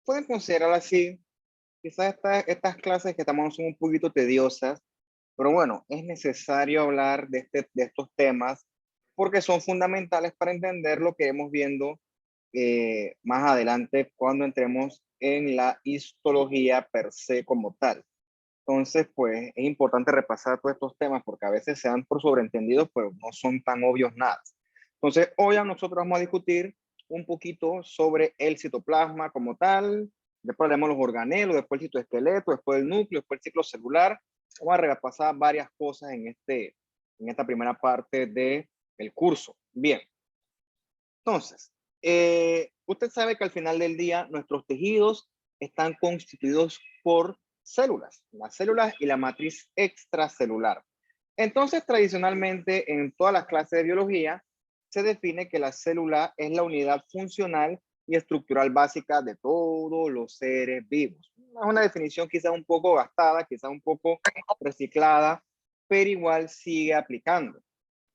pueden considerarlo así. Quizás estas clases que estamos son un poquito tediosas, pero bueno, es necesario hablar de estos temas porque son fundamentales para entender lo que iremos viendo más adelante cuando entremos en la histología per se como tal. Entonces, pues es importante repasar todos estos temas porque a veces se dan por sobreentendidos, pero no son tan obvios nada. Entonces, hoy nosotros vamos a discutir un poquito sobre el citoplasma como tal, después haremos los organelos, después el citoesqueleto, después el núcleo, después el ciclo celular. Vamos a repasar varias cosas en esta primera parte del curso. Bien, entonces, usted sabe que al final del día nuestros tejidos están constituidos por células, las células y la matriz extracelular. Entonces, tradicionalmente en todas las clases de biología se define que la célula es la unidad funcional y estructural básica de todos los seres vivos. Es una definición quizás un poco gastada, quizás un poco reciclada, pero igual sigue aplicando.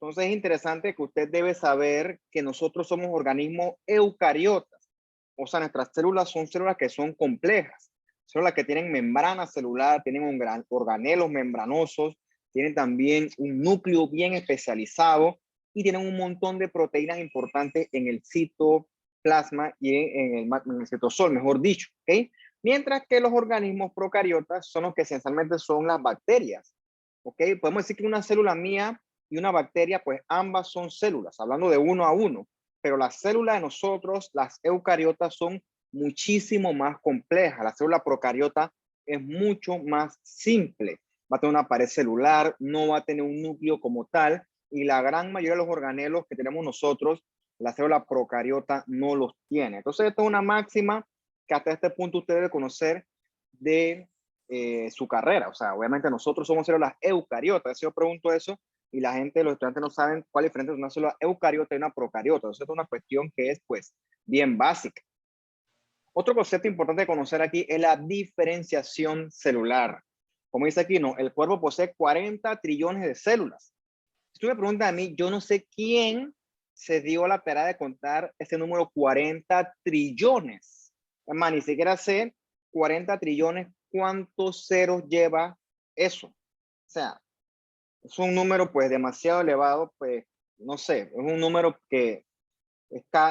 Entonces es interesante que usted debe saber que nosotros somos organismos eucariotas. O sea, nuestras células son células que son complejas. Células que tienen membrana celular, tienen organelos membranosos, tienen también un núcleo bien especializado y tienen un montón de proteínas importantes en el citoplasma y en el citosol, mejor dicho. ¿Okay? Mientras que los organismos procariotas son los que esencialmente son las bacterias. ¿Okay? Podemos decir que una célula mía y una bacteria, pues ambas son células, hablando de uno a uno, pero las células de nosotros, las eucariotas, son muchísimo más complejas. La célula procariota es mucho más simple. Va a tener una pared celular, no va a tener un núcleo como tal, y la gran mayoría de los organelos que tenemos nosotros, la célula procariota no los tiene. Entonces, esta es una máxima que hasta este punto usted debe conocer de su carrera. O sea, obviamente nosotros somos células eucariotas. Si yo pregunto eso, y la gente, los estudiantes no saben cuál es la diferencia entre una célula eucariota y una procariota. Entonces, es una cuestión que es, pues, bien básica. Otro concepto importante de conocer aquí es la diferenciación celular. Como dice aquí, no, el cuerpo posee 40 trillones de células. Si tú me preguntas a mí, yo no sé quién se dio la tarea de contar ese número 40 trillones. Es más, ni siquiera sé 40 trillones cuántos ceros lleva eso. O sea, es un número pues demasiado elevado, pues no sé, es un número que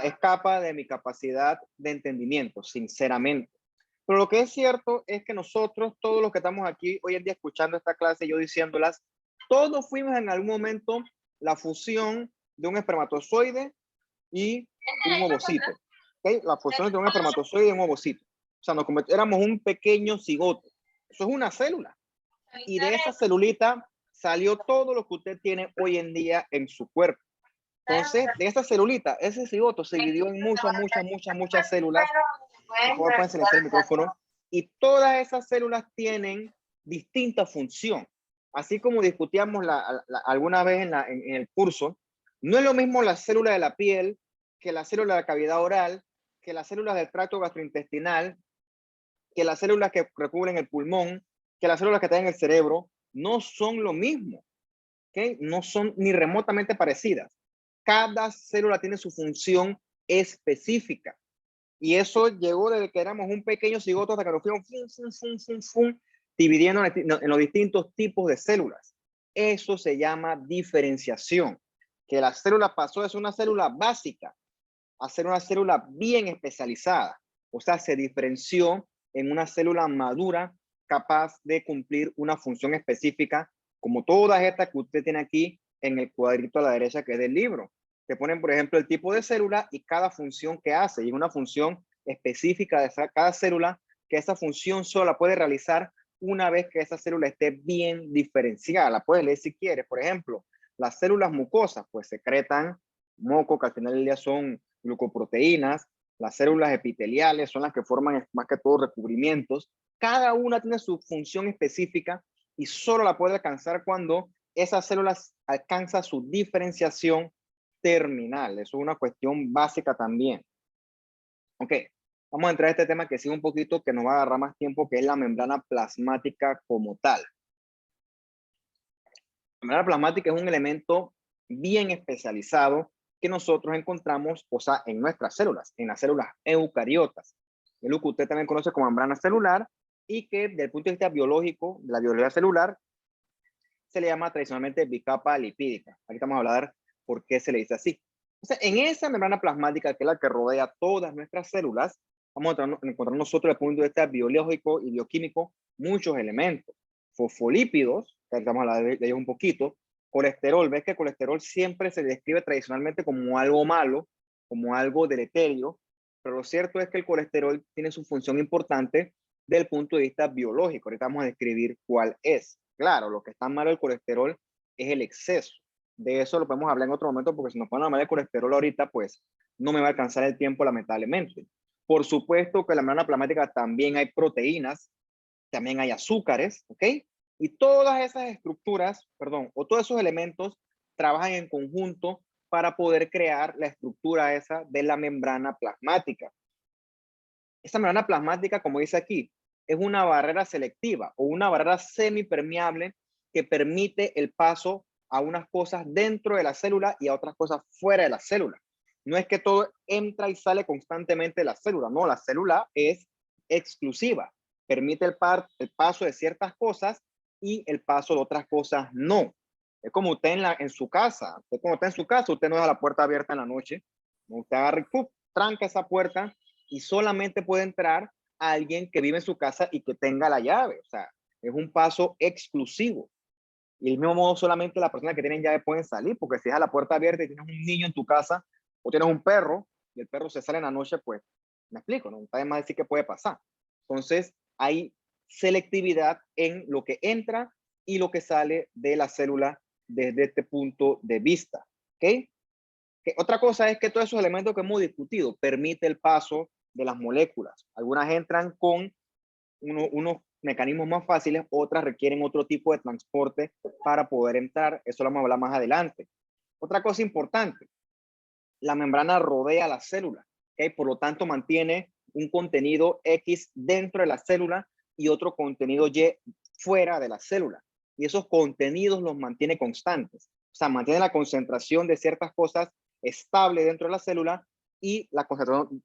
escapa de mi capacidad de entendimiento, sinceramente. Pero lo que es cierto es que nosotros, todos los que estamos aquí hoy en día escuchando esta clase, yo diciéndolas, todos fuimos en algún momento la fusión de un espermatozoide y un ovocito. ¿Okay? La fusión de un espermatozoide y un ovocito. O sea, éramos un pequeño cigoto. Eso es una célula. Y de esa celulita salió todo lo que usted tiene hoy en día en su cuerpo. Entonces, de esta celulita, ese cigoto se dividió en muchas células. Por favor, pueden silenciar el micrófono. Y todas esas células tienen distinta función. Así como discutíamos alguna vez en el curso, no es lo mismo la célula de la piel que la célula de la cavidad oral, que las células del tracto gastrointestinal, que las células que recubren el pulmón, que las células que están en el cerebro. No son lo mismo. ¿Okay? No son ni remotamente parecidas. Cada célula tiene su función específica. Y eso llegó desde que éramos un pequeño cigoto hasta que nos fuimos dividiendo en los distintos tipos de células. Eso se llama diferenciación. Que la célula pasó de ser una célula básica a ser una célula bien especializada. O sea, se diferenció en una célula madura capaz de cumplir una función específica, como todas estas que usted tiene aquí en el cuadrito a la derecha que es del libro. Te ponen, por ejemplo, el tipo de célula y cada función que hace, y una función específica de cada célula, que esa función solo la puede realizar una vez que esa célula esté bien diferenciada. La puedes leer si quieres. Por ejemplo, las células mucosas, pues secretan moco, que al final del día son glucoproteínas. Las células epiteliales son las que forman más que todo recubrimientos. Cada una tiene su función específica y solo la puede alcanzar cuando esas células alcanzan su diferenciación terminal. Eso es una cuestión básica también. Ok, vamos a entrar a este tema que sigue un poquito, que nos va a agarrar más tiempo, que es la membrana plasmática como tal. La membrana plasmática es un elemento bien especializado que nosotros encontramos, o sea, en nuestras células, en las células eucariotas. es lo que usted también conoce como membrana celular, y que desde el punto de vista biológico, de la biología celular, se le llama tradicionalmente bicapa lipídica. Ahorita vamos a hablar por qué se le dice así. O sea, en esa membrana plasmática, que es la que rodea todas nuestras células, vamos a encontrar nosotros desde el punto de vista biológico y bioquímico muchos elementos. Fosfolípidos, que estamos hablando de ellos un poquito, colesterol. Ves que el colesterol siempre se describe tradicionalmente como algo malo, como algo deleterio, pero lo cierto es que el colesterol tiene su función importante desde el punto de vista biológico. Ahorita vamos a describir cuál es. Claro, lo que está malo del colesterol es el exceso. De eso lo podemos hablar en otro momento, porque si nos ponemos a hablar de colesterol ahorita, pues no me va a alcanzar el tiempo, lamentablemente. Por supuesto que en la membrana plasmática también hay proteínas, también hay azúcares, ¿ok? Y todas esas estructuras, perdón, o todos esos elementos trabajan en conjunto para poder crear la estructura esa de la membrana plasmática. Esta membrana plasmática, como dice aquí, es una barrera selectiva o una barrera semipermeable que permite el paso a unas cosas dentro de la célula y a otras cosas fuera de la célula. No es que todo entra y sale constantemente de la célula, no, la célula es exclusiva, permite el paso de ciertas cosas y el paso de otras cosas no. Es como usted en su casa, usted cuando está en su casa, usted no deja la puerta abierta en la noche, usted agarra y tranca esa puerta y solamente puede entrar alguien que vive en su casa y que tenga la llave. O sea, es un paso exclusivo. Y del mismo modo, solamente las personas que tienen llave pueden salir, porque si dejas la puerta abierta y tienes un niño en tu casa o tienes un perro y el perro se sale en la noche, pues, me explico, ¿no? Está de más decir que puede pasar. Entonces, hay selectividad en lo que entra y lo que sale de la célula desde este punto de vista. ¿Ok? Otra cosa es que todos esos elementos que hemos discutido permite el paso de las moléculas. Algunas entran con unos mecanismos más fáciles, otras requieren otro tipo de transporte para poder entrar. Eso lo vamos a hablar más adelante. Otra cosa importante, la membrana rodea la célula, ¿okay? Por lo tanto mantiene un contenido X dentro de la célula y otro contenido Y fuera de la célula. Y esos contenidos los mantiene constantes. O sea, mantiene la concentración de ciertas cosas estable dentro de la célula y la concentración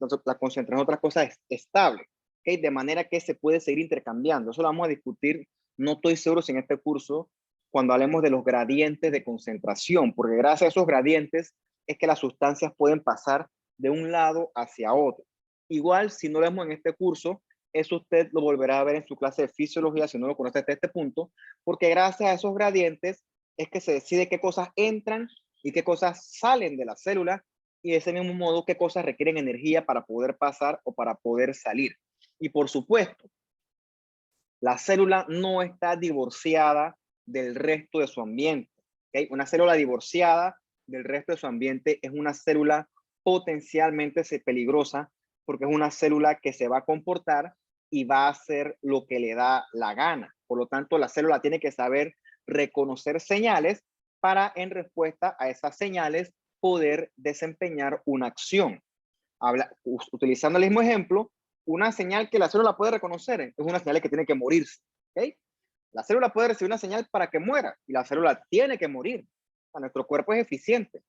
de otras cosas es estable. ¿Okay? De manera que se puede seguir intercambiando. Eso lo vamos a discutir, no estoy seguro si en este curso, cuando hablemos de los gradientes de concentración, porque gracias a esos gradientes es que las sustancias pueden pasar de un lado hacia otro. Igual, si no lo vemos en este curso, eso usted lo volverá a ver en su clase de fisiología, si no lo conoce hasta este punto, porque gracias a esos gradientes es que se decide qué cosas entran y qué cosas salen de la célula, y de ese mismo modo qué cosas requieren energía para poder pasar o para poder salir. Y por supuesto, la célula no está divorciada del resto de su ambiente. ¿Okay? Una célula divorciada del resto de su ambiente es una célula potencialmente peligrosa, porque es una célula que se va a comportar y va a hacer lo que le da la gana. Por lo tanto, la célula tiene que saber reconocer señales para, en respuesta a esas señales, poder desempeñar una acción. Utilizando el mismo ejemplo, una señal que la célula puede reconocer es una señal que tiene que morirse. ¿Okay? La célula puede recibir una señal para que muera y la célula tiene que morir. O sea, nuestro cuerpo es eficiente.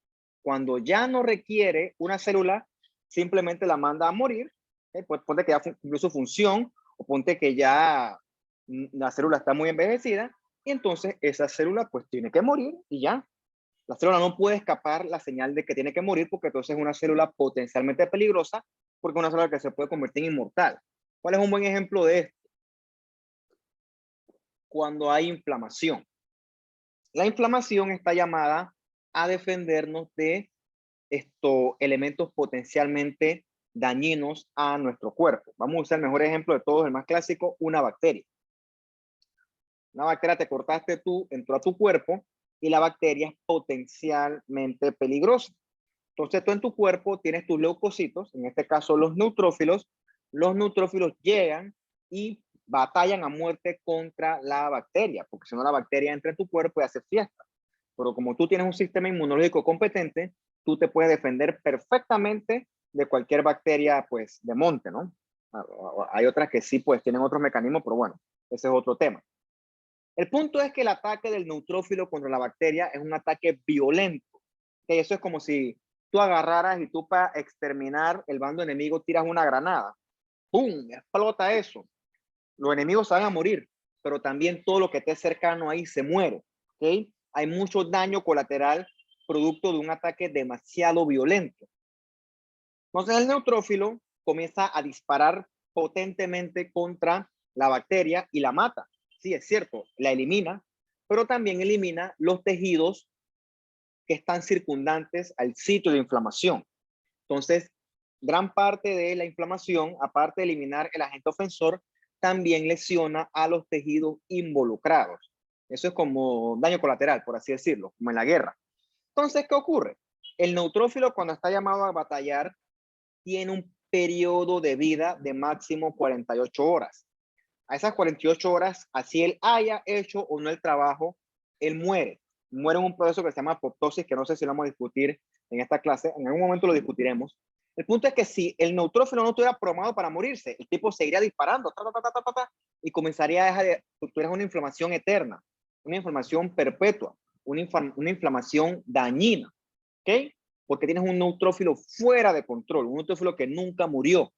Cuando ya no requiere una célula, simplemente la manda a morir. ¿Okay? Pues ponte que ya cumplió su función o ponte que ya la célula está muy envejecida y entonces esa célula pues tiene que morir y ya. La célula no puede escapar la señal de que tiene que morir, porque entonces es una célula potencialmente peligrosa, porque es una célula que se puede convertir en inmortal. ¿Cuál es un buen ejemplo de esto? Cuando hay inflamación. La inflamación está llamada a defendernos de estos elementos potencialmente dañinos a nuestro cuerpo. Vamos a usar el mejor ejemplo de todos, el más clásico, una bacteria. Una bacteria te cortaste tú, entró a tu cuerpo y la bacteria es potencialmente peligrosa. Entonces tú en tu cuerpo tienes tus leucocitos, en este caso los neutrófilos. Los neutrófilos llegan y batallan a muerte contra la bacteria, porque si no la bacteria entra en tu cuerpo y hace fiesta. Pero como tú tienes un sistema inmunológico competente, tú te puedes defender perfectamente de cualquier bacteria, pues, de monte, ¿no? Hay otras que sí, pues, tienen otros mecanismos, pero bueno, ese es otro tema. El punto es que el ataque del neutrófilo contra la bacteria es un ataque violento. Que eso es como si tú agarraras y tú para exterminar el bando enemigo tiras una granada. ¡pum!, explota eso. Los enemigos se van a morir, pero también todo lo que esté cercano ahí se muere, ¿ok? Hay mucho daño colateral producto de un ataque demasiado violento. Entonces el neutrófilo comienza a disparar potentemente contra la bacteria y la mata. Sí, es cierto, la elimina, pero también elimina los tejidos que están circundantes al sitio de inflamación. Entonces, gran parte de la inflamación, aparte de eliminar el agente ofensor, también lesiona a los tejidos involucrados. Eso es como daño colateral, por así decirlo, como en la guerra. Entonces, ¿qué ocurre? El neutrófilo, cuando está llamado a batallar, tiene un periodo de vida de máximo 48 horas. A esas 48 horas, así él haya hecho o no el trabajo, él muere. Muere en un proceso que se llama apoptosis, que no sé si lo vamos a discutir en esta clase, en algún momento lo discutiremos. El punto es que si el neutrófilo no estuviera programado para morirse, el tipo seguiría disparando y comenzaría a dejar de, tuvieras una inflamación eterna, una inflamación perpetua, una inflamación dañina, ¿ok? Porque tienes un neutrófilo fuera de control, un neutrófilo que nunca murió.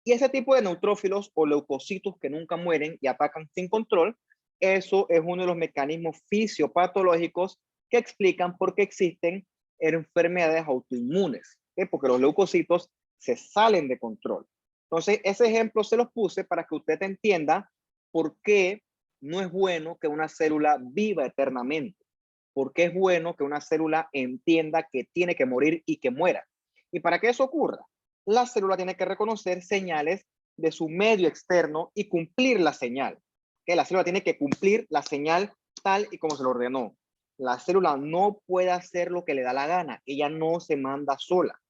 Y ese tipo de neutrófilos o leucocitos que nunca mueren y atacan sin control, eso es uno de los mecanismos fisiopatológicos que explican por qué existen enfermedades autoinmunes, ¿okay? Porque los leucocitos se salen de control. Entonces, ese ejemplo se los puse para que usted entienda por qué no es bueno que una célula viva eternamente, por qué es bueno que una célula entienda que tiene que morir y que muera. Y para que eso ocurra, la célula tiene que reconocer señales de su medio externo y cumplir la señal. Que la célula tiene que cumplir la señal tal y como se lo ordenó. La célula no puede hacer lo que le da la gana. Ella no se manda sola.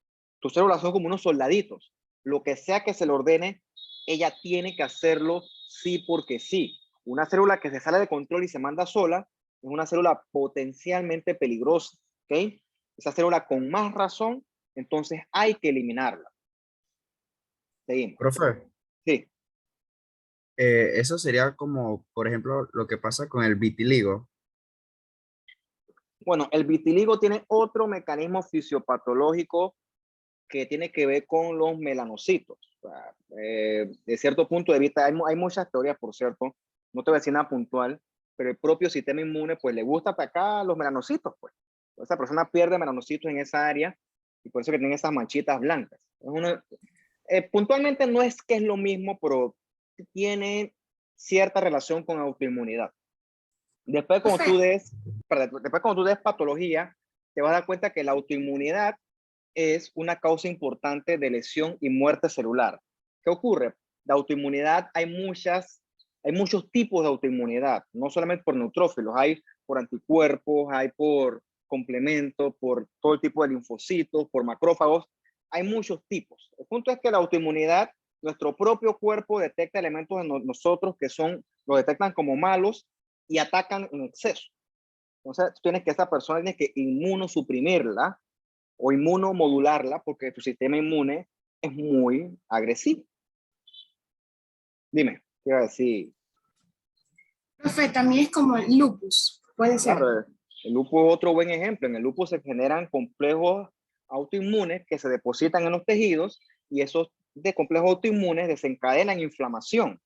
Tus células son como unos soldaditos. Lo que sea que se le ordene, ella tiene que hacerlo sí porque sí. Una célula que se sale de control y se manda sola es una célula potencialmente peligrosa. ¿Ok? Esa célula con más razón, entonces hay que eliminarla. Seguimos. Profe, Sí. eso sería como, por ejemplo, lo que pasa con el vitiligo. Bueno, el vitiligo tiene otro mecanismo fisiopatológico que tiene que ver con los melanocitos. O sea, de cierto punto de vista, hay muchas teorías, por cierto, no te voy a decir nada puntual, pero el propio sistema inmune, pues le gusta atacar a los melanocitos, pues. Esa persona pierde melanocitos en esa área y por eso que tiene esas manchitas blancas. Puntualmente no es que es lo mismo, pero tiene cierta relación con autoinmunidad. Después cuando tú Profe, des, después cuando tú des patología, te vas a dar cuenta que la autoinmunidad es una causa importante de lesión y muerte celular. ¿Qué ocurre? La autoinmunidad hay muchos tipos de autoinmunidad, no solamente por neutrófilos, hay por anticuerpos, hay por complementos, por todo el tipo de linfocitos, por macrófagos, hay muchos tipos. El punto es que la autoinmunidad, nuestro propio cuerpo detecta elementos en nosotros que lo detectan como malos y atacan en exceso. Entonces, esa persona tiene que inmunosuprimirla o inmunomodularla porque tu sistema inmune es muy agresivo. Dime, ¿qué iba a decir? profe, también es como el lupus, puede ser. Claro, el lupus es otro buen ejemplo. En el lupus se generan complejos autoinmunes que se depositan en los tejidos y esos de complejos autoinmunes desencadenan inflamación.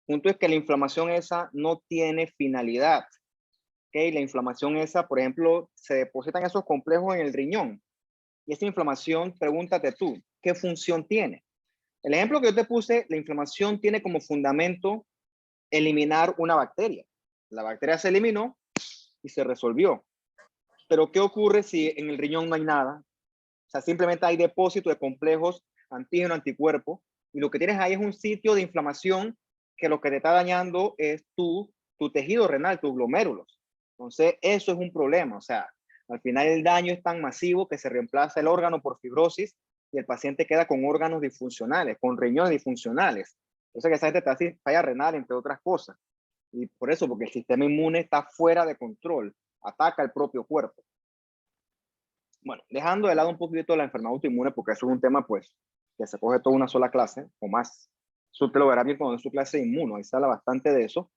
El punto es que la inflamación esa no tiene finalidad. ¿Okay? La inflamación esa, por ejemplo, se depositan esos complejos en el riñón. Y esa inflamación, pregúntate tú, ¿qué función tiene? El ejemplo que yo te puse, la inflamación tiene como fundamento eliminar una bacteria. La bacteria se eliminó y se resolvió. Pero ¿qué ocurre si en el riñón no hay nada? O sea, simplemente hay depósito de complejos antígeno, anticuerpo, y lo que tienes ahí es un sitio de inflamación que lo que te está dañando es tu tejido renal, tus glomérulos. Entonces, eso es un problema. O sea, al final el daño es tan masivo que se reemplaza el órgano por fibrosis y el paciente queda con órganos disfuncionales, con riñones disfuncionales. Entonces, que esa gente te hace falla renal, entre otras cosas. Y por eso, porque el sistema inmune está fuera de control, ataca el propio cuerpo. Bueno, dejando de lado un poquito la enfermedad autoinmune, porque eso es un tema, pues, que se coge toda una sola clase, o más. Eso te lo verá bien cuando es su clase de inmuno, ahí se habla bastante de eso.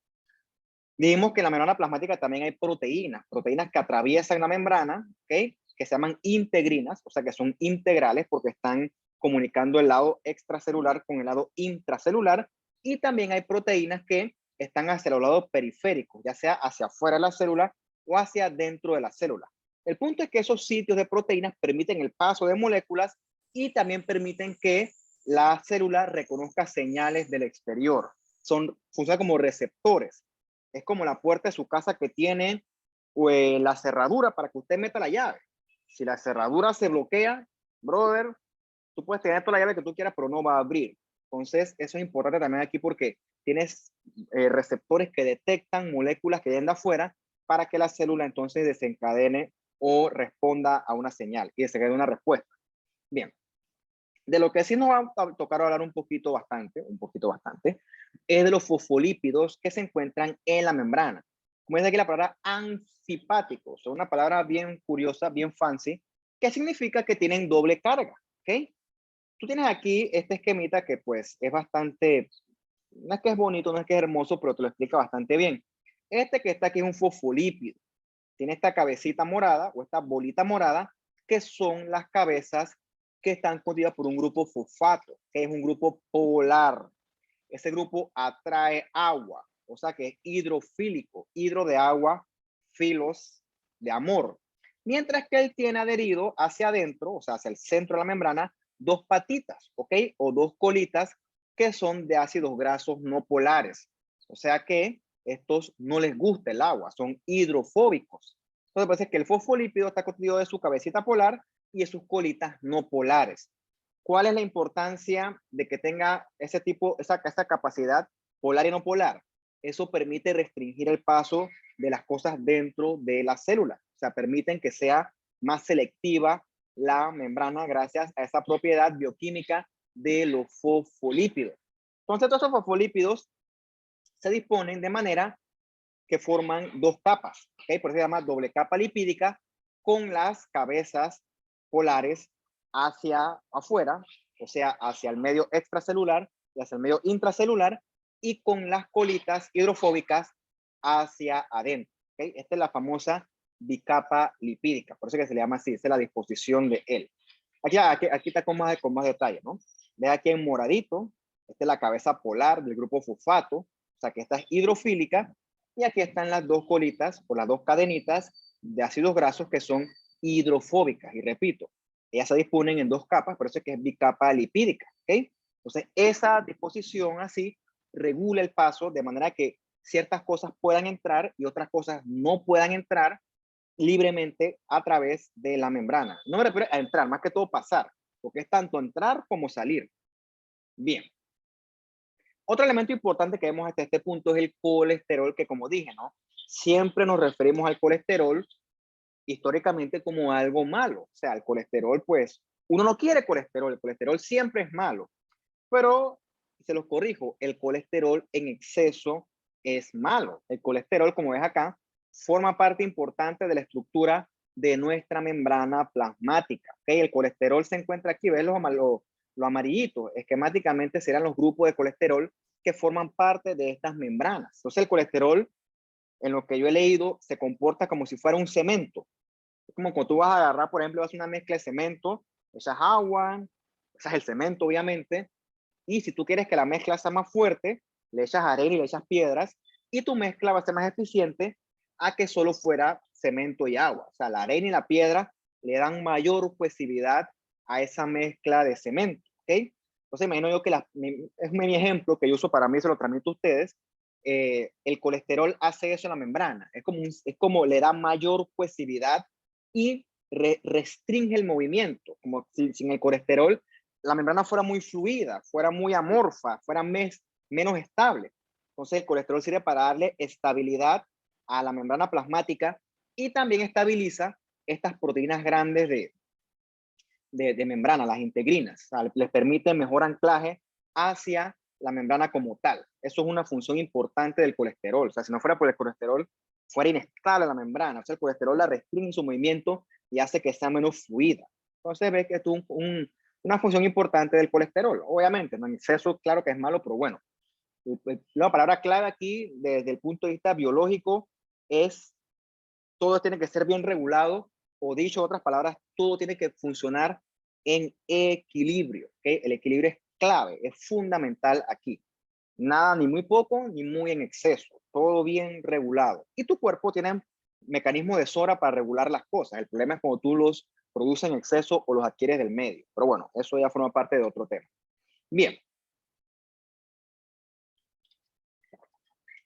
Dijimos que en la membrana plasmática también hay proteínas que atraviesan la membrana, ¿ok? Que se llaman integrinas, o sea que son integrales porque están comunicando el lado extracelular con el lado intracelular, y también hay proteínas que están hacia el lado periférico, ya sea hacia afuera de la célula o hacia dentro de la célula. El punto es que esos sitios de proteínas permiten el paso de moléculas y también permiten que la célula reconozca señales del exterior. Funcionan como receptores. Es como la puerta de su casa que tiene la cerradura para que usted meta la llave. Si la cerradura se bloquea, brother, tú puedes tener toda la llave que tú quieras, pero no va a abrir. Entonces, eso es importante también aquí porque tienes receptores que detectan moléculas que vienen de afuera para que la célula entonces desencadene o responda a una señal y desencadene una respuesta. Bien. De lo que sí nos va a tocar hablar un poquito bastante, es de los fosfolípidos que se encuentran en la membrana. Como dice aquí la palabra anfipáticos, es una palabra bien curiosa, bien fancy, que significa que tienen doble carga, ¿ok? Tú tienes aquí este esquemita que pues es bastante, no es que es bonito, no es que es hermoso, pero te lo explica bastante bien. Este que está aquí es un fosfolípido. Tiene esta cabecita morada o esta bolita morada que son las cabezas que están constituidas por un grupo fosfato, que es un grupo polar. Ese grupo atrae agua, o sea que es hidrofílico, hidro de agua, filos de amor. Mientras que él tiene adherido hacia adentro, o sea, hacia el centro de la membrana, dos patitas, ¿ok? O dos colitas que son de ácidos grasos no polares. O sea que estos no les gusta el agua, son hidrofóbicos. Entonces parece que el fosfolípido está constituido de su cabecita polar y de sus colitas no polares. ¿Cuál es la importancia de que tenga ese tipo, esa capacidad polar y no polar? Eso permite restringir el paso de las cosas dentro de la célula. O sea, permiten que sea más selectiva la membrana gracias a esa propiedad bioquímica de los fosfolípidos. Entonces, todos esos fosfolípidos se disponen de manera que forman dos capas, ¿okay? Por eso se llama doble capa lipídica, con las cabezas polares hacia afuera, o sea, hacia el medio extracelular y hacia el medio intracelular, y con las colitas hidrofóbicas hacia adentro, ¿okay? Esta es la famosa bicapa lipídica, por eso que se le llama así, esa es la disposición de él. Aquí está con más detalle, ¿no? Ve aquí en moradito, esta es la cabeza polar del grupo fosfato, o sea que esta es hidrofílica, y aquí están las dos colitas o las dos cadenitas de ácidos grasos que son hidrofóbicas. Y repito, ellas se disponen en dos capas, por eso es que es bicapa lipídica, ¿ok? Entonces, esa disposición así regula el paso de manera que ciertas cosas puedan entrar y otras cosas no puedan entrar libremente a través de la membrana. No me refiero a entrar, más que todo pasar, porque es tanto entrar como salir. Bien. Otro elemento importante que vemos hasta este punto es el colesterol, que como dije, ¿no? Siempre nos referimos al colesterol históricamente como algo malo. O sea, el colesterol, pues, uno no quiere colesterol, el colesterol siempre es malo. Pero, se los corrijo, el colesterol en exceso es malo. El colesterol, como ves acá, forma parte importante de la estructura de nuestra membrana plasmática. ¿Okay? El colesterol se encuentra aquí, ¿ves lo amarillito? Esquemáticamente serán los grupos de colesterol que forman parte de estas membranas. Entonces el colesterol, en lo que yo he leído, se comporta como si fuera un cemento. Es como cuando tú vas a agarrar, por ejemplo, vas a hacer una mezcla de cemento, echas agua, echas el cemento, obviamente, y si tú quieres que la mezcla sea más fuerte, le echas arena y le echas piedras, y tu mezcla va a ser más eficiente a que solo fuera cemento y agua. O sea, la arena y la piedra le dan mayor cohesividad a esa mezcla de cemento, ¿ok? Entonces imagino yo que es mi ejemplo que yo uso para mí, se lo transmito a ustedes. El colesterol hace eso en la membrana, es como le da mayor cohesividad y restringe el movimiento, como si sin el colesterol la membrana fuera muy fluida, fuera muy amorfa, fuera menos estable. Entonces el colesterol sirve para darle estabilidad a la membrana plasmática y también estabiliza estas proteínas grandes de membrana, las integrinas. O sea, les permite mejor anclaje hacia la membrana como tal. Eso es una función importante del colesterol. O sea, si no fuera por el colesterol, fuera inestable la membrana. O sea, el colesterol la restringe en su movimiento y hace que sea menos fluida. Entonces, ve que es una función importante del colesterol. Obviamente, ¿no? En exceso, claro que es malo, pero bueno. La palabra clave aquí, desde el punto de vista biológico, es todo tiene que ser bien regulado, o dicho en otras palabras, todo tiene que funcionar en equilibrio. ¿Okay? El equilibrio es clave, es fundamental aquí. Nada ni muy poco ni muy en exceso, todo bien regulado. Y tu cuerpo tiene mecanismos de sobra para regular las cosas. El problema es cuando tú los produces en exceso o los adquieres del medio. Pero bueno, eso ya forma parte de otro tema. Bien.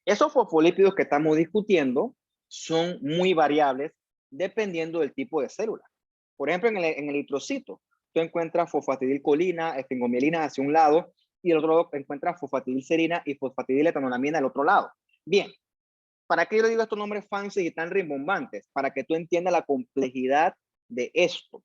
Esos fosfolípidos que estamos discutiendo son muy variables dependiendo del tipo de célula. Por ejemplo, en el eritrocito, tú encuentras fosfatidilcolina, esfingomielina hacia un lado, y el otro lado encuentras fosfatidilserina y fosfatidiletonolamina al otro lado. Bien, ¿para qué yo le digo estos nombres fancy y tan rimbombantes? Para que tú entiendas la complejidad de esto.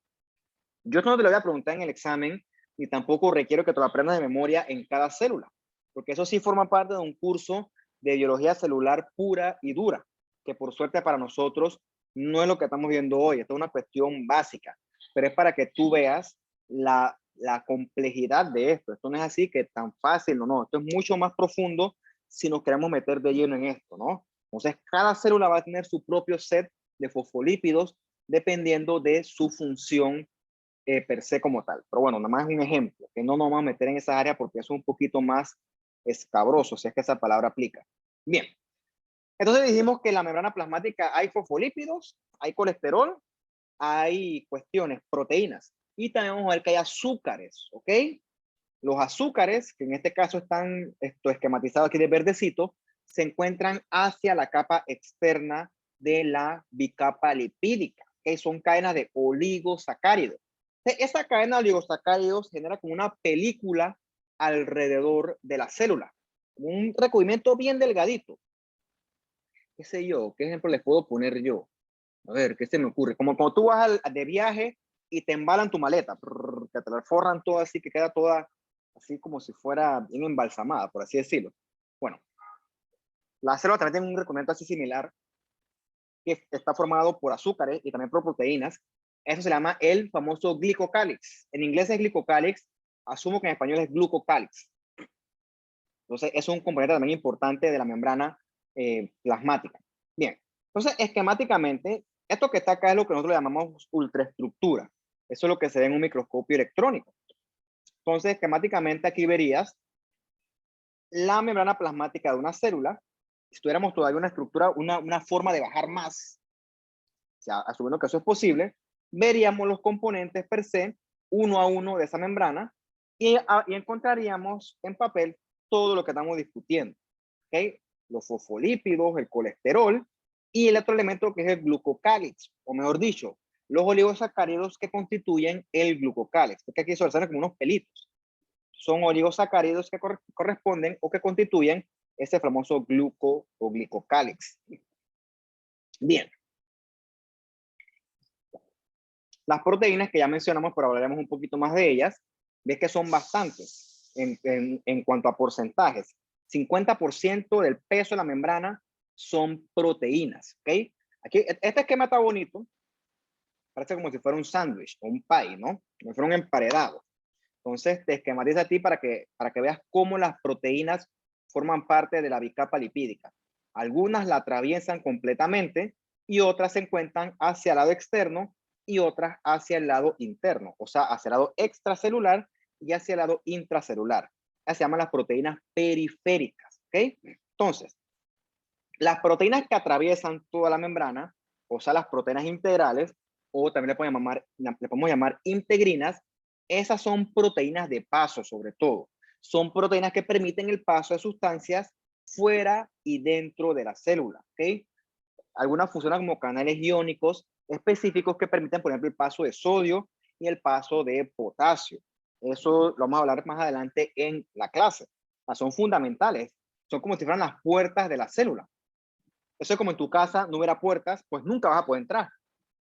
Yo no te lo voy a preguntar en el examen, ni tampoco requiero que te lo aprendas de memoria en cada célula, porque eso sí forma parte de un curso de biología celular pura y dura, que por suerte para nosotros no es lo que estamos viendo hoy. Esto es una cuestión básica, pero es para que tú veas la complejidad de esto. Esto no es así que tan fácil, no. Esto es mucho más profundo si nos queremos meter de lleno en esto, ¿no? Entonces, cada célula va a tener su propio set de fosfolípidos dependiendo de su función per se como tal. Pero bueno, nada más es un ejemplo, que no nos vamos a meter en esa área porque eso es un poquito más escabroso, si es que esa palabra aplica. Bien, entonces dijimos que en la membrana plasmática hay fosfolípidos, hay colesterol, hay cuestiones, proteínas, y también vamos a ver que hay azúcares, ¿ok? Los azúcares, que en este caso están esquematizados aquí de verdecito, se encuentran hacia la capa externa de la bicapa lipídica, que son cadenas de oligosacáridos. Esta cadena de oligosacáridos genera como una película alrededor de la célula, un recubrimiento bien delgadito. ¿Qué sé yo? ¿Qué ejemplo les puedo poner yo? A ver, ¿qué se me ocurre? Como cuando tú vas de viaje y te embalan tu maleta, que te la forran toda así, que queda toda así como si fuera bien embalsamada, por así decirlo. Bueno, la célula también tiene un recubrimiento así similar, que está formado por azúcares y también por proteínas. Eso se llama el famoso glicocálix. En inglés es glicocálix, asumo que en español es glucocálix. Entonces, eso es un componente también importante de la membrana plasmática. Bien, entonces, esquemáticamente, esto que está acá es lo que nosotros llamamos ultraestructura. Eso es lo que se ve en un microscopio electrónico. Entonces, esquemáticamente aquí verías la membrana plasmática de una célula. Si tuviéramos todavía una estructura, una forma de bajar más, o sea, asumiendo que eso es posible, veríamos los componentes per se, uno a uno de esa membrana, y encontraríamos en papel todo lo que estamos discutiendo. ¿Okay? Los fosfolípidos, el colesterol, y el otro elemento que es el glucocálix, o mejor dicho, los oligosacáridos que constituyen el glucocálix, porque aquí se como unos pelitos. Son oligosacáridos que corresponden o que constituyen ese famoso gluco o glicocálix. Bien. Las proteínas que ya mencionamos, pero hablaremos un poquito más de ellas, ves que son bastantes en cuanto a porcentajes. 50% del peso de la membrana son proteínas, ¿ok? Aquí, este esquema está bonito, parece como si fuera un sándwich o un pie, ¿no? Como si fuera un emparedado. Entonces, te esquematiza a ti para que veas cómo las proteínas forman parte de la bicapa lipídica. Algunas la atraviesan completamente y otras se encuentran hacia el lado externo y otras hacia el lado interno, o sea, hacia el lado extracelular y hacia el lado intracelular. Estas se llaman las proteínas periféricas, ¿ok? Entonces, las proteínas que atraviesan toda la membrana, o sea, las proteínas integrales, o también le podemos llamar integrinas, esas son proteínas de paso, sobre todo. Son proteínas que permiten el paso de sustancias fuera y dentro de la célula, ¿ok? Algunas funcionan como canales iónicos específicos que permiten, por ejemplo, el paso de sodio y el paso de potasio. Eso lo vamos a hablar más adelante en la clase. Son fundamentales. Son como si fueran las puertas de la célula. Eso es como en tu casa no hubiera puertas, pues nunca vas a poder entrar.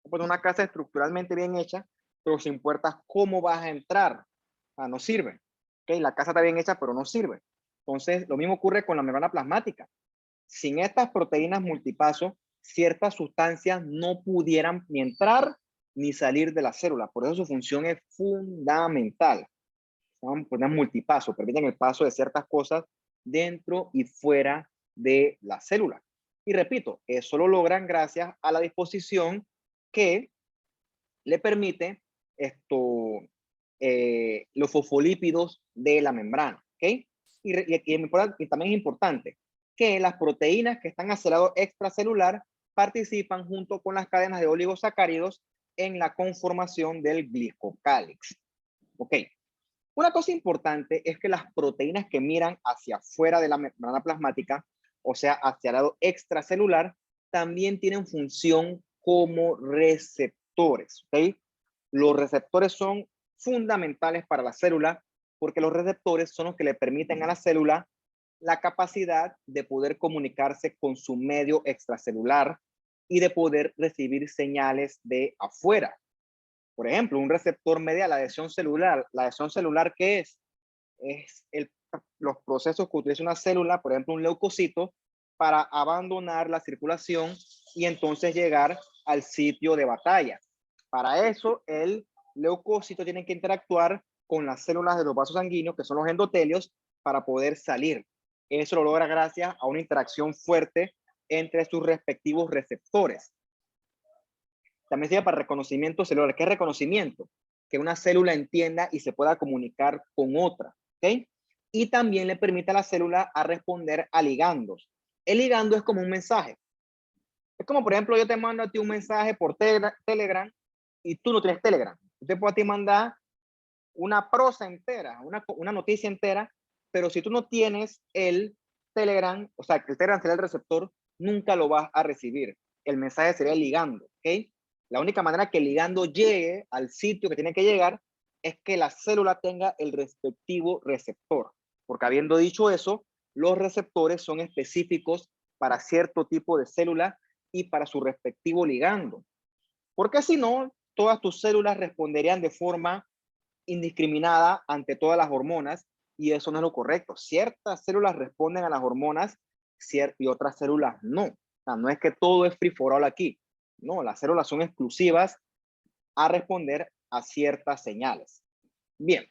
Pues una casa estructuralmente bien hecha, pero sin puertas, ¿cómo vas a entrar? No sirve. ¿Okay? La casa está bien hecha, pero no sirve. Entonces, lo mismo ocurre con la membrana plasmática. Sin estas proteínas multipaso, ciertas sustancias no pudieran ni entrar ni salir de la célula. Por eso su función es fundamental. Son proteínas multipaso, permiten el paso de ciertas cosas dentro y fuera de la célula. Y repito, eso lo logran gracias a la disposición que le permite los fosfolípidos de la membrana, ¿ok? Y también es importante que las proteínas que están aceleradas extracelular participan junto con las cadenas de oligosacáridos en la conformación del glicocálix. Ok. Una cosa importante es que las proteínas que miran hacia afuera de la membrana plasmática, o sea, hacia el lado extracelular, también tienen función como receptores, ¿ok? Los receptores son fundamentales para la célula porque los receptores son los que le permiten a la célula la capacidad de poder comunicarse con su medio extracelular y de poder recibir señales de afuera. Por ejemplo, un receptor media la adhesión celular. ¿La adhesión celular qué es? Es los procesos que utiliza una célula, por ejemplo, un leucocito, para abandonar la circulación y entonces llegar al sitio de batalla. Para eso, el leucocito tiene que interactuar con las células de los vasos sanguíneos, que son los endotelios, para poder salir. Eso lo logra gracias a una interacción fuerte entre sus respectivos receptores. También sirve para reconocimiento celular. ¿Qué es reconocimiento? Que una célula entienda y se pueda comunicar con otra, ¿ok? Y también le permite a la célula a responder a ligandos. El ligando es como un mensaje. Es como, por ejemplo, yo te mando a ti un mensaje por Telegram y tú no tienes Telegram. Yo te puedo a ti mandar una prosa entera, una noticia entera, pero si tú no tienes el Telegram, o sea, que el Telegram sería el receptor, nunca lo vas a recibir. El mensaje sería el ligando, ¿ok? La única manera que el ligando llegue al sitio que tiene que llegar es que la célula tenga el respectivo receptor. Porque habiendo dicho eso, los receptores son específicos para cierto tipo de célula y para su respectivo ligando. Porque si no, todas tus células responderían de forma indiscriminada ante todas las hormonas y eso no es lo correcto. Ciertas células responden a las hormonas y otras células no. O sea, no es que todo es free for all aquí. No, las células son exclusivas a responder a ciertas señales. Bien.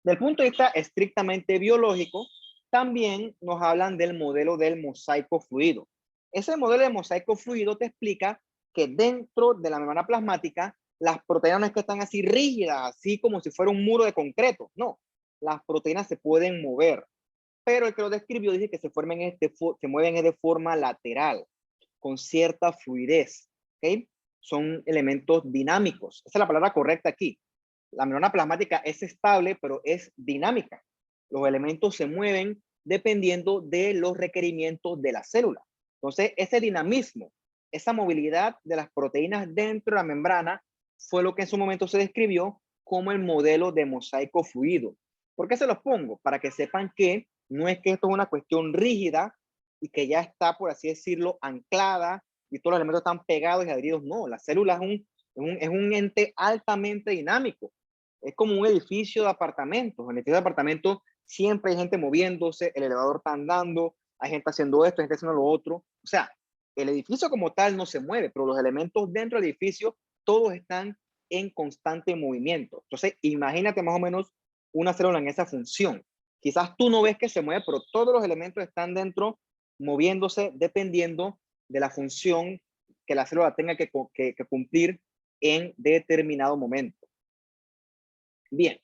Del punto de vista estrictamente biológico, también nos hablan del modelo del mosaico fluido. Ese modelo de mosaico fluido te explica que dentro de la membrana plasmática, las proteínas que están así rígidas, así como si fuera un muro de concreto. No, las proteínas se pueden mover. Pero el que lo describió dice que se mueven de forma lateral, con cierta fluidez. ¿Okay? Son elementos dinámicos. Esa es la palabra correcta aquí. La membrana plasmática es estable, pero es dinámica. Los elementos se mueven dependiendo de los requerimientos de la célula. Entonces, ese dinamismo, esa movilidad de las proteínas dentro de la membrana fue lo que en su momento se describió como el modelo de mosaico fluido. ¿Por qué se los pongo? Para que sepan que no es que esto es una cuestión rígida y que ya está, por así decirlo, anclada y todos los elementos están pegados y adheridos. No, la célula es un ente altamente dinámico. Es como un edificio de apartamentos. En el edificio de apartamentos siempre hay gente moviéndose, el elevador está andando, hay gente haciendo esto, hay gente haciendo lo otro. O sea, el edificio como tal no se mueve, pero los elementos dentro del edificio, todos están en constante movimiento. Entonces, imagínate más o menos una célula en esa función. Quizás tú no ves que se mueve, pero todos los elementos están dentro moviéndose dependiendo de la función que la célula tenga que cumplir en determinado momento. Bien.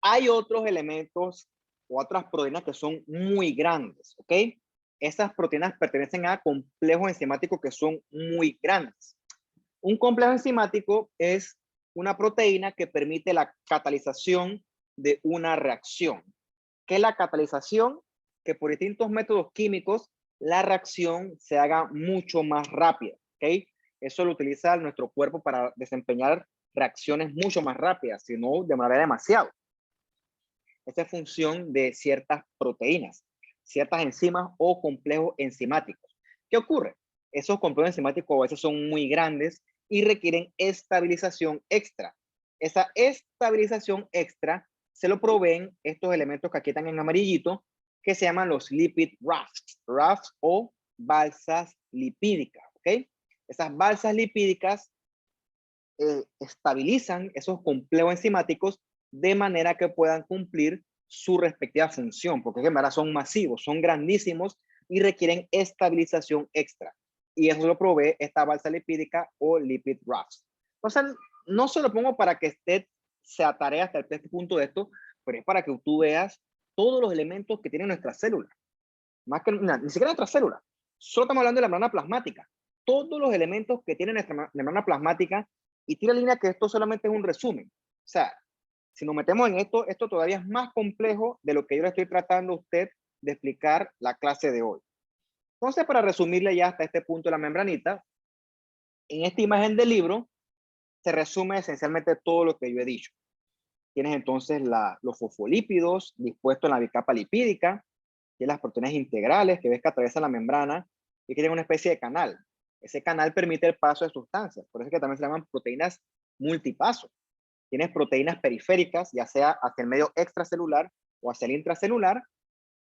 Hay otros elementos o otras proteínas que son muy grandes, ¿ok? Esas proteínas pertenecen a complejos enzimáticos que son muy grandes. Un complejo enzimático es una proteína que permite la catalización de una reacción. ¿Qué es la catalización? Que por distintos métodos químicos la reacción se haga mucho más rápida, ¿ok? Eso lo utiliza nuestro cuerpo para desempeñar reacciones mucho más rápidas, si no demoraría demasiado. Esa es función de ciertas proteínas, ciertas enzimas o complejos enzimáticos. ¿Qué ocurre? Esos complejos enzimáticos a veces son muy grandes y requieren estabilización extra. Esa estabilización extra se lo proveen estos elementos que aquí están en amarillito, que se llaman los lipid rafts o balsas lipídicas, ¿ok? Esas balsas lipídicas estabilizan esos complejos enzimáticos de manera que puedan cumplir su respectiva función, porque en verdad son masivos, son grandísimos y requieren estabilización extra. Y eso lo provee esta balsa lipídica o lipid rafts. Entonces, no se lo pongo para que usted se atare hasta este punto de esto, pero es para que tú veas todos los elementos que tiene nuestra célula. Más que, ni siquiera nuestra célula. Solo estamos hablando de la membrana plasmática. Todos los elementos que tiene nuestra membrana plasmática, y tira línea que esto solamente es un resumen. O sea, si nos metemos en esto, esto todavía es más complejo de lo que yo le estoy tratando a usted de explicar la clase de hoy. Entonces, para resumirle ya hasta este punto de la membranita, en esta imagen del libro se resume esencialmente todo lo que yo he dicho. Tienes entonces los fosfolípidos dispuestos en la bicapa lipídica, tienes las proteínas integrales que ves que atraviesan la membrana y que tienen una especie de canal. Ese canal permite el paso de sustancias, por eso es que también se llaman proteínas multipaso. Tienes proteínas periféricas, ya sea hacia el medio extracelular o hacia el intracelular,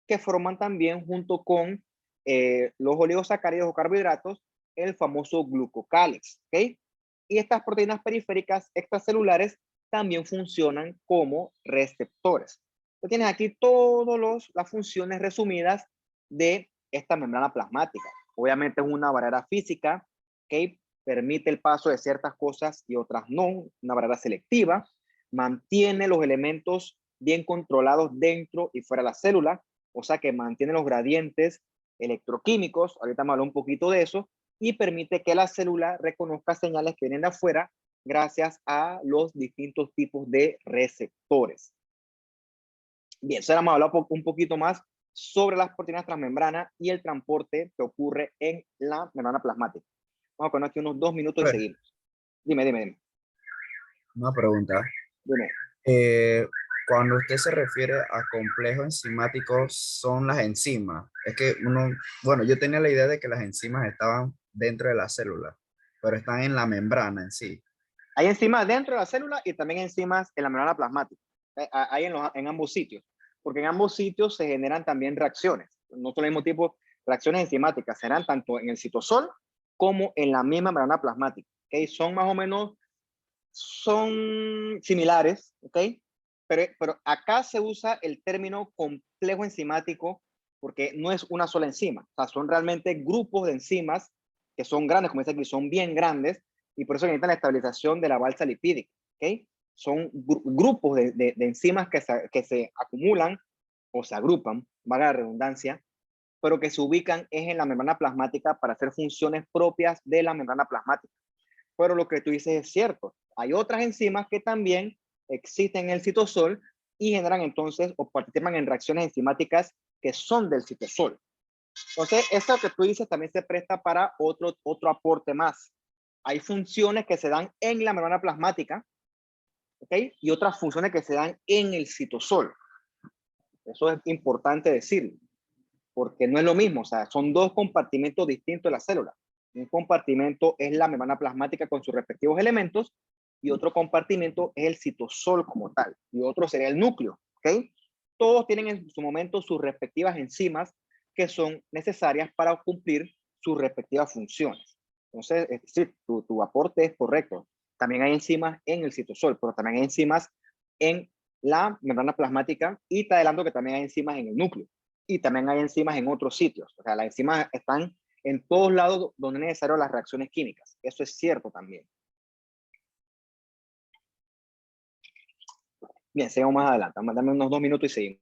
que forman también junto con los oligosacáridos o carbohidratos el famoso glucocálix, ¿ok? Y estas proteínas periféricas extracelulares también funcionan como receptores. Entonces tienes aquí todas las funciones resumidas de esta membrana plasmática. Obviamente es una barrera física que permite el paso de ciertas cosas y otras no, una barrera selectiva, mantiene los elementos bien controlados dentro y fuera de la célula, o sea que mantiene los gradientes electroquímicos, ahorita me habló un poquito de eso, y permite que la célula reconozca señales que vienen de afuera gracias a los distintos tipos de receptores. Bien, ahora vamos a hablar un poquito más sobre las proteínas transmembranas y el transporte que ocurre en la membrana plasmática. Vamos a poner aquí unos 2 minutos y seguimos. Dime. Una pregunta. Dime. Cuando usted se refiere a complejos enzimáticos, son las enzimas. Es que bueno, yo tenía la idea de que las enzimas estaban dentro de la célula, pero están en la membrana en sí. Hay enzimas dentro de la célula y también enzimas en la membrana plasmática. Hay en ambos sitios, porque en ambos sitios se generan también reacciones. No son el mismo tipo, reacciones enzimáticas serán tanto en el citosol como en la misma membrana plasmática. ¿Okay? Son más o menos, son similares, ¿ok? Pero acá se usa el término complejo enzimático porque no es una sola enzima. O sea, son realmente grupos de enzimas que son grandes, como dice aquí, son bien grandes, y por eso necesitan la estabilización de la balsa lipídica, ¿ok? Son grupos de enzimas que se acumulan o se agrupan, valga la redundancia, pero que se ubican es en la membrana plasmática para hacer funciones propias de la membrana plasmática. Pero lo que tú dices es cierto. Hay otras enzimas que también existen en el citosol y generan entonces o participan en reacciones enzimáticas que son del citosol. Entonces, eso que tú dices también se presta para otro aporte más. Hay funciones que se dan en la membrana plasmática, ¿ok? Y otras funciones que se dan en el citosol. Eso es importante decirlo, porque no es lo mismo, o sea, son dos compartimentos distintos de la célula. Un compartimento es la membrana plasmática con sus respectivos elementos y otro compartimento es el citosol como tal y otro sería el núcleo, ¿ok? Todos tienen en su momento sus respectivas enzimas que son necesarias para cumplir sus respectivas funciones. Entonces, es decir, tu aporte es correcto. También hay enzimas en el citosol, pero también hay enzimas en la membrana plasmática y te adelanto que también hay enzimas en el núcleo y también hay enzimas en otros sitios. O sea, las enzimas están en todos lados donde es necesario las reacciones químicas. Eso es cierto también. Bien, sigamos más adelante. Dame unos 2 minutos y seguimos.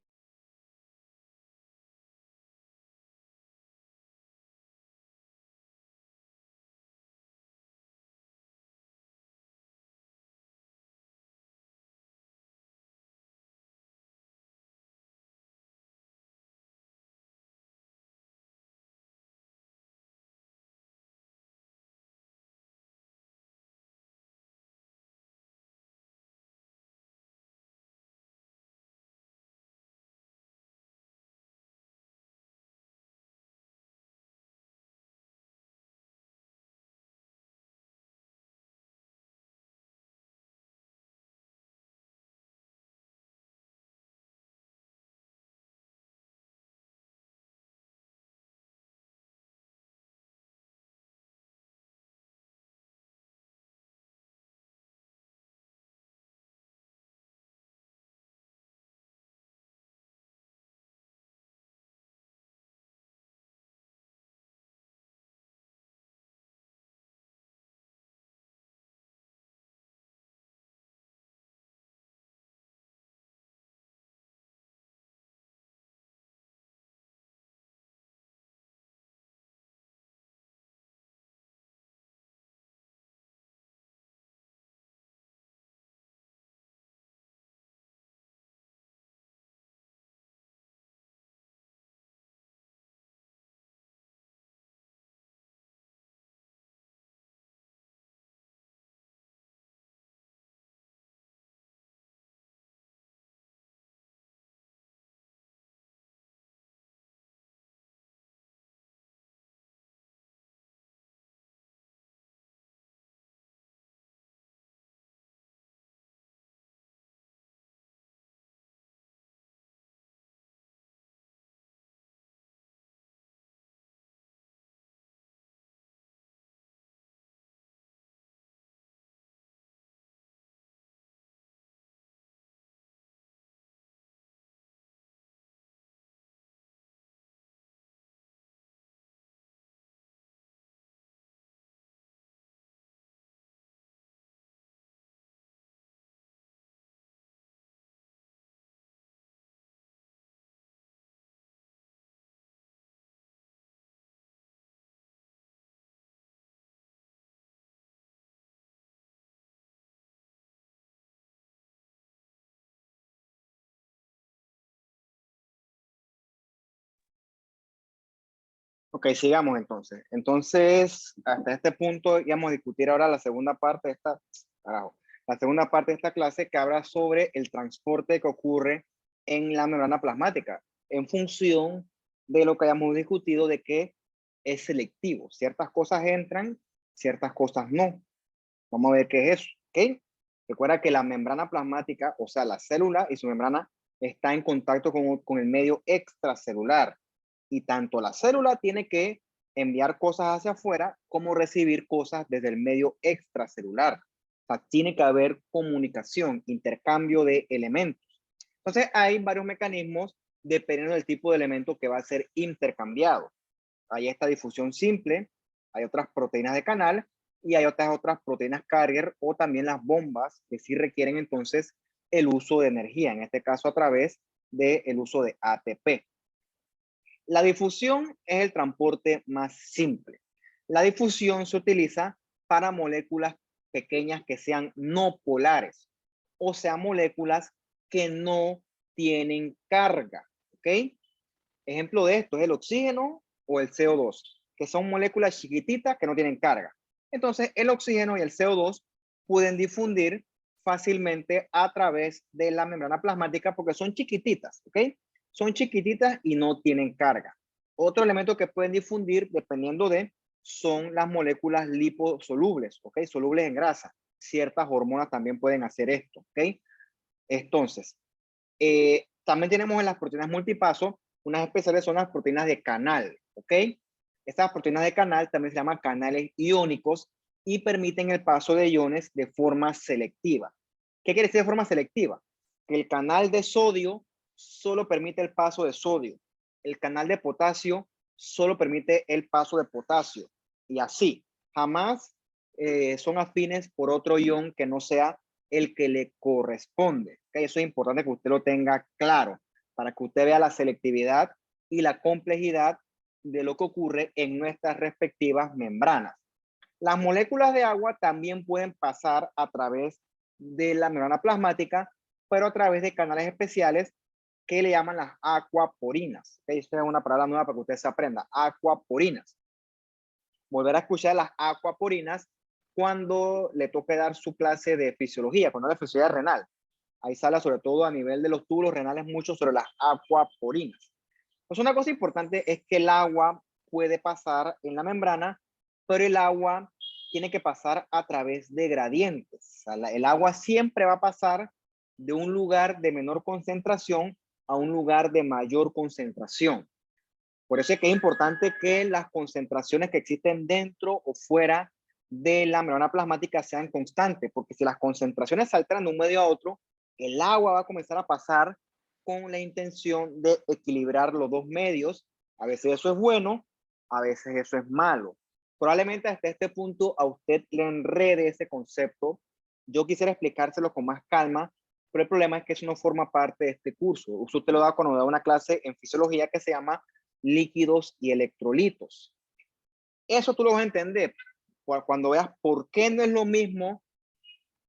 Ok, sigamos entonces. Entonces, hasta este punto íbamos a discutir ahora la segunda parte de esta, carajo, la segunda parte de esta clase que habla sobre el transporte que ocurre en la membrana plasmática en función de lo que hayamos discutido de que es selectivo. Ciertas cosas entran, ciertas cosas no. Vamos a ver qué es eso, ¿ok? Recuerda que la membrana plasmática, o sea, la célula y su membrana, está en contacto con el medio extracelular. Y tanto la célula tiene que enviar cosas hacia afuera como recibir cosas desde el medio extracelular. O sea, tiene que haber comunicación, intercambio de elementos. Entonces, hay varios mecanismos dependiendo del tipo de elemento que va a ser intercambiado. Hay esta difusión simple, hay otras proteínas de canal y hay otras proteínas carrier o también las bombas que sí requieren entonces el uso de energía, en este caso a través del uso de ATP. La difusión es el transporte más simple. La difusión se utiliza para moléculas pequeñas que sean no polares, o sea, moléculas que no tienen carga, ¿ok? Ejemplo de esto es el oxígeno o el CO2, que son moléculas chiquititas que no tienen carga. Entonces, el oxígeno y el CO2 pueden difundir fácilmente a través de la membrana plasmática porque son chiquititas, ¿ok? Son chiquititas y no tienen carga. Otro elemento que pueden difundir, dependiendo de, son las moléculas liposolubles, ¿ok? Solubles en grasa. Ciertas hormonas también pueden hacer esto, ¿ok? Entonces, también tenemos en las proteínas multipaso, unas especiales son las proteínas de canal, ¿ok? Estas proteínas de canal también se llaman canales iónicos y permiten el paso de iones de forma selectiva. ¿Qué quiere decir de forma selectiva? Que el canal de sodio solo permite el paso de sodio. El canal de potasio solo permite el paso de potasio. Y así, jamás son afines por otro ion que no sea el que le corresponde. ¿Okay? Eso es importante que usted lo tenga claro para que usted vea la selectividad y la complejidad de lo que ocurre en nuestras respectivas membranas. Las moléculas de agua también pueden pasar a través de la membrana plasmática, pero a través de canales especiales que le llaman las aquaporinas. ¿Okay? Esta es una palabra nueva para que usted se aprenda. Aquaporinas. Volver a escuchar las aquaporinas cuando le toque dar su clase de fisiología, cuando es de fisiología renal. Ahí sale sobre todo a nivel de los túbulos renales mucho sobre las aquaporinas. Pues una cosa importante es que el agua puede pasar en la membrana, pero el agua tiene que pasar a través de gradientes. O sea, el agua siempre va a pasar de un lugar de menor concentración a un lugar de mayor concentración. Por eso es que es importante que las concentraciones que existen dentro o fuera de la membrana plasmática sean constantes, porque si las concentraciones se alteran de un medio a otro, el agua va a comenzar a pasar con la intención de equilibrar los dos medios. A veces eso es bueno, a veces eso es malo. Probablemente hasta este punto a usted le enrede ese concepto. Yo quisiera explicárselo con más calma, pero el problema es que eso no forma parte de este curso. Usted lo da cuando da una clase en fisiología que se llama líquidos y electrolitos. Eso tú lo vas a entender cuando veas por qué no es lo mismo.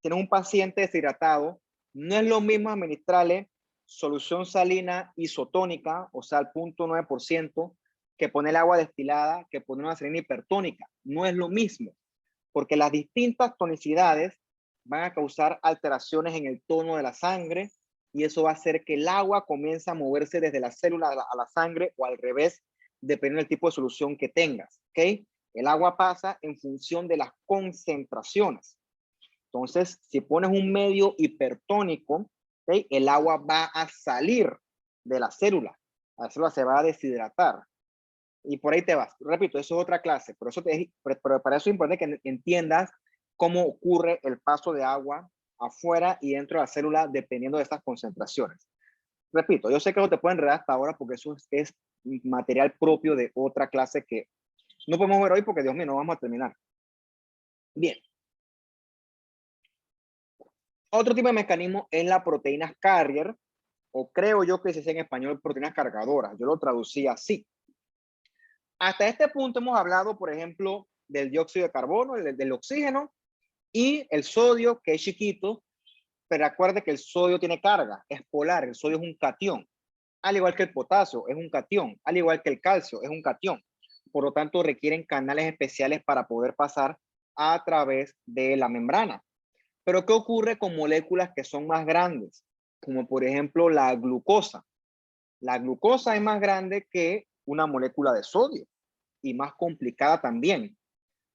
Tienes un paciente deshidratado, no es lo mismo administrarle solución salina isotónica, o sea, al 0.9%, que poner el agua destilada, que poner una salina hipertónica. No es lo mismo, porque las distintas tonicidades van a causar alteraciones en el tono de la sangre y eso va a hacer que el agua comience a moverse desde la célula a la sangre o al revés, dependiendo del tipo de solución que tengas. ¿Ok? El agua pasa en función de las concentraciones. Entonces, si pones un medio hipertónico, ¿okay? El agua va a salir de la célula se va a deshidratar. Y por ahí te vas. Repito, eso es otra clase, pero para eso es importante que entiendas cómo ocurre el paso de agua afuera y dentro de la célula dependiendo de estas concentraciones. Repito, yo sé que no te puedo enredar hasta ahora porque eso es material propio de otra clase que no podemos ver hoy porque, Dios mío, no vamos a terminar. Bien. Otro tipo de mecanismo es la proteína carrier, o creo yo que se dice en español proteínas cargadoras. Yo lo traducí así. Hasta este punto hemos hablado, por ejemplo, del dióxido de carbono, del oxígeno y el sodio, que es chiquito, pero acuerde que el sodio tiene carga, es polar, el sodio es un catión, al igual que el potasio es un catión, al igual que el calcio es un catión. por lo tanto requieren canales especiales para poder pasar a través de la membrana. Pero ¿qué ocurre con moléculas que son más grandes? Como por ejemplo la glucosa. La glucosa es más grande que una molécula de sodio y más complicada también.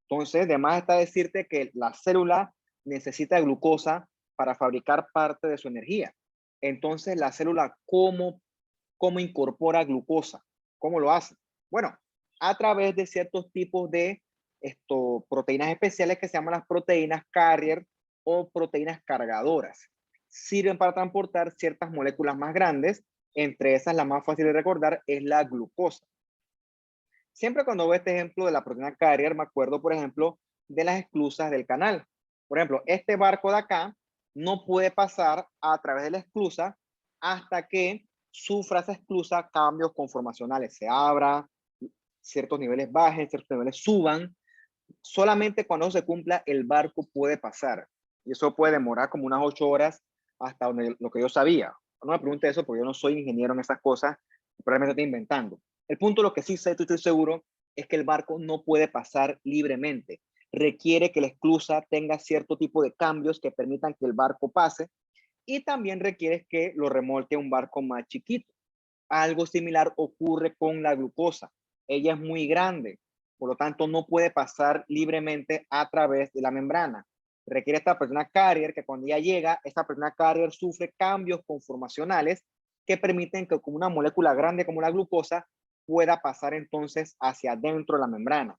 Entonces, de más está decirte que la célula necesita glucosa para fabricar parte de su energía. Entonces, la célula, ¿cómo incorpora glucosa? ¿Cómo lo hace? Bueno, a través de ciertos tipos de proteínas especiales que se llaman las proteínas carrier o proteínas cargadoras. Sirven para transportar ciertas moléculas más grandes. Entre esas, la más fácil de recordar es la glucosa. Siempre cuando veo este ejemplo de la proteína carrier, me acuerdo, por ejemplo, de las esclusas del canal. Por ejemplo, este barco de acá no puede pasar a través de la esclusa hasta que sufra esa esclusa cambios conformacionales, se abra, ciertos niveles bajen, ciertos niveles suban. Solamente cuando se cumpla, el barco puede pasar. Y eso puede demorar como unas 8 horas hasta donde, lo que yo sabía. No me pregunte eso porque yo no soy ingeniero en esas cosas, probablemente estoy inventando. El punto, lo que sí sé, estoy seguro, es que el barco no puede pasar libremente. Requiere que la esclusa tenga cierto tipo de cambios que permitan que el barco pase, y también requiere que lo remolque un barco más chiquito. Algo similar ocurre con la glucosa. Ella es muy grande, por lo tanto no puede pasar libremente a través de la membrana. Requiere esta proteína carrier que cuando ya llega, esta proteína carrier sufre cambios conformacionales que permiten que como una molécula grande como la glucosa pueda pasar entonces hacia adentro de la membrana.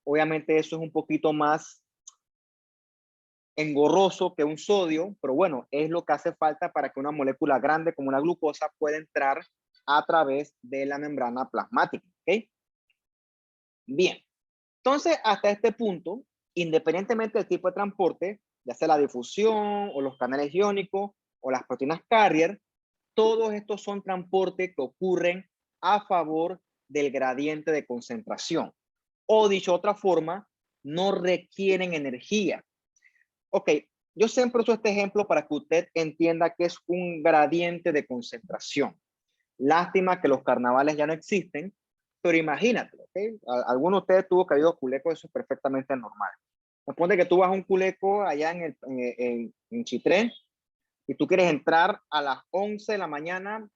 Obviamente eso es un poquito más engorroso que un sodio, pero bueno, es lo que hace falta para que una molécula grande como la glucosa pueda entrar a través de la membrana plasmática. ¿Ok? Bien, entonces hasta este punto, independientemente del tipo de transporte, ya sea la difusión o los canales iónicos o las proteínas carrier, todos estos son transportes que ocurren a favor del gradiente de concentración. O dicho de otra forma, no requieren energía. Ok, yo siempre uso este ejemplo para que usted entienda que es un gradiente de concentración. Lástima que los carnavales ya no existen, pero imagínate, ¿ok? Alguno de ustedes tuvo que haber ido a Culeco, eso es perfectamente normal. Supone que tú vas a un Culeco allá en Chitré y tú quieres entrar a las 11 de la mañana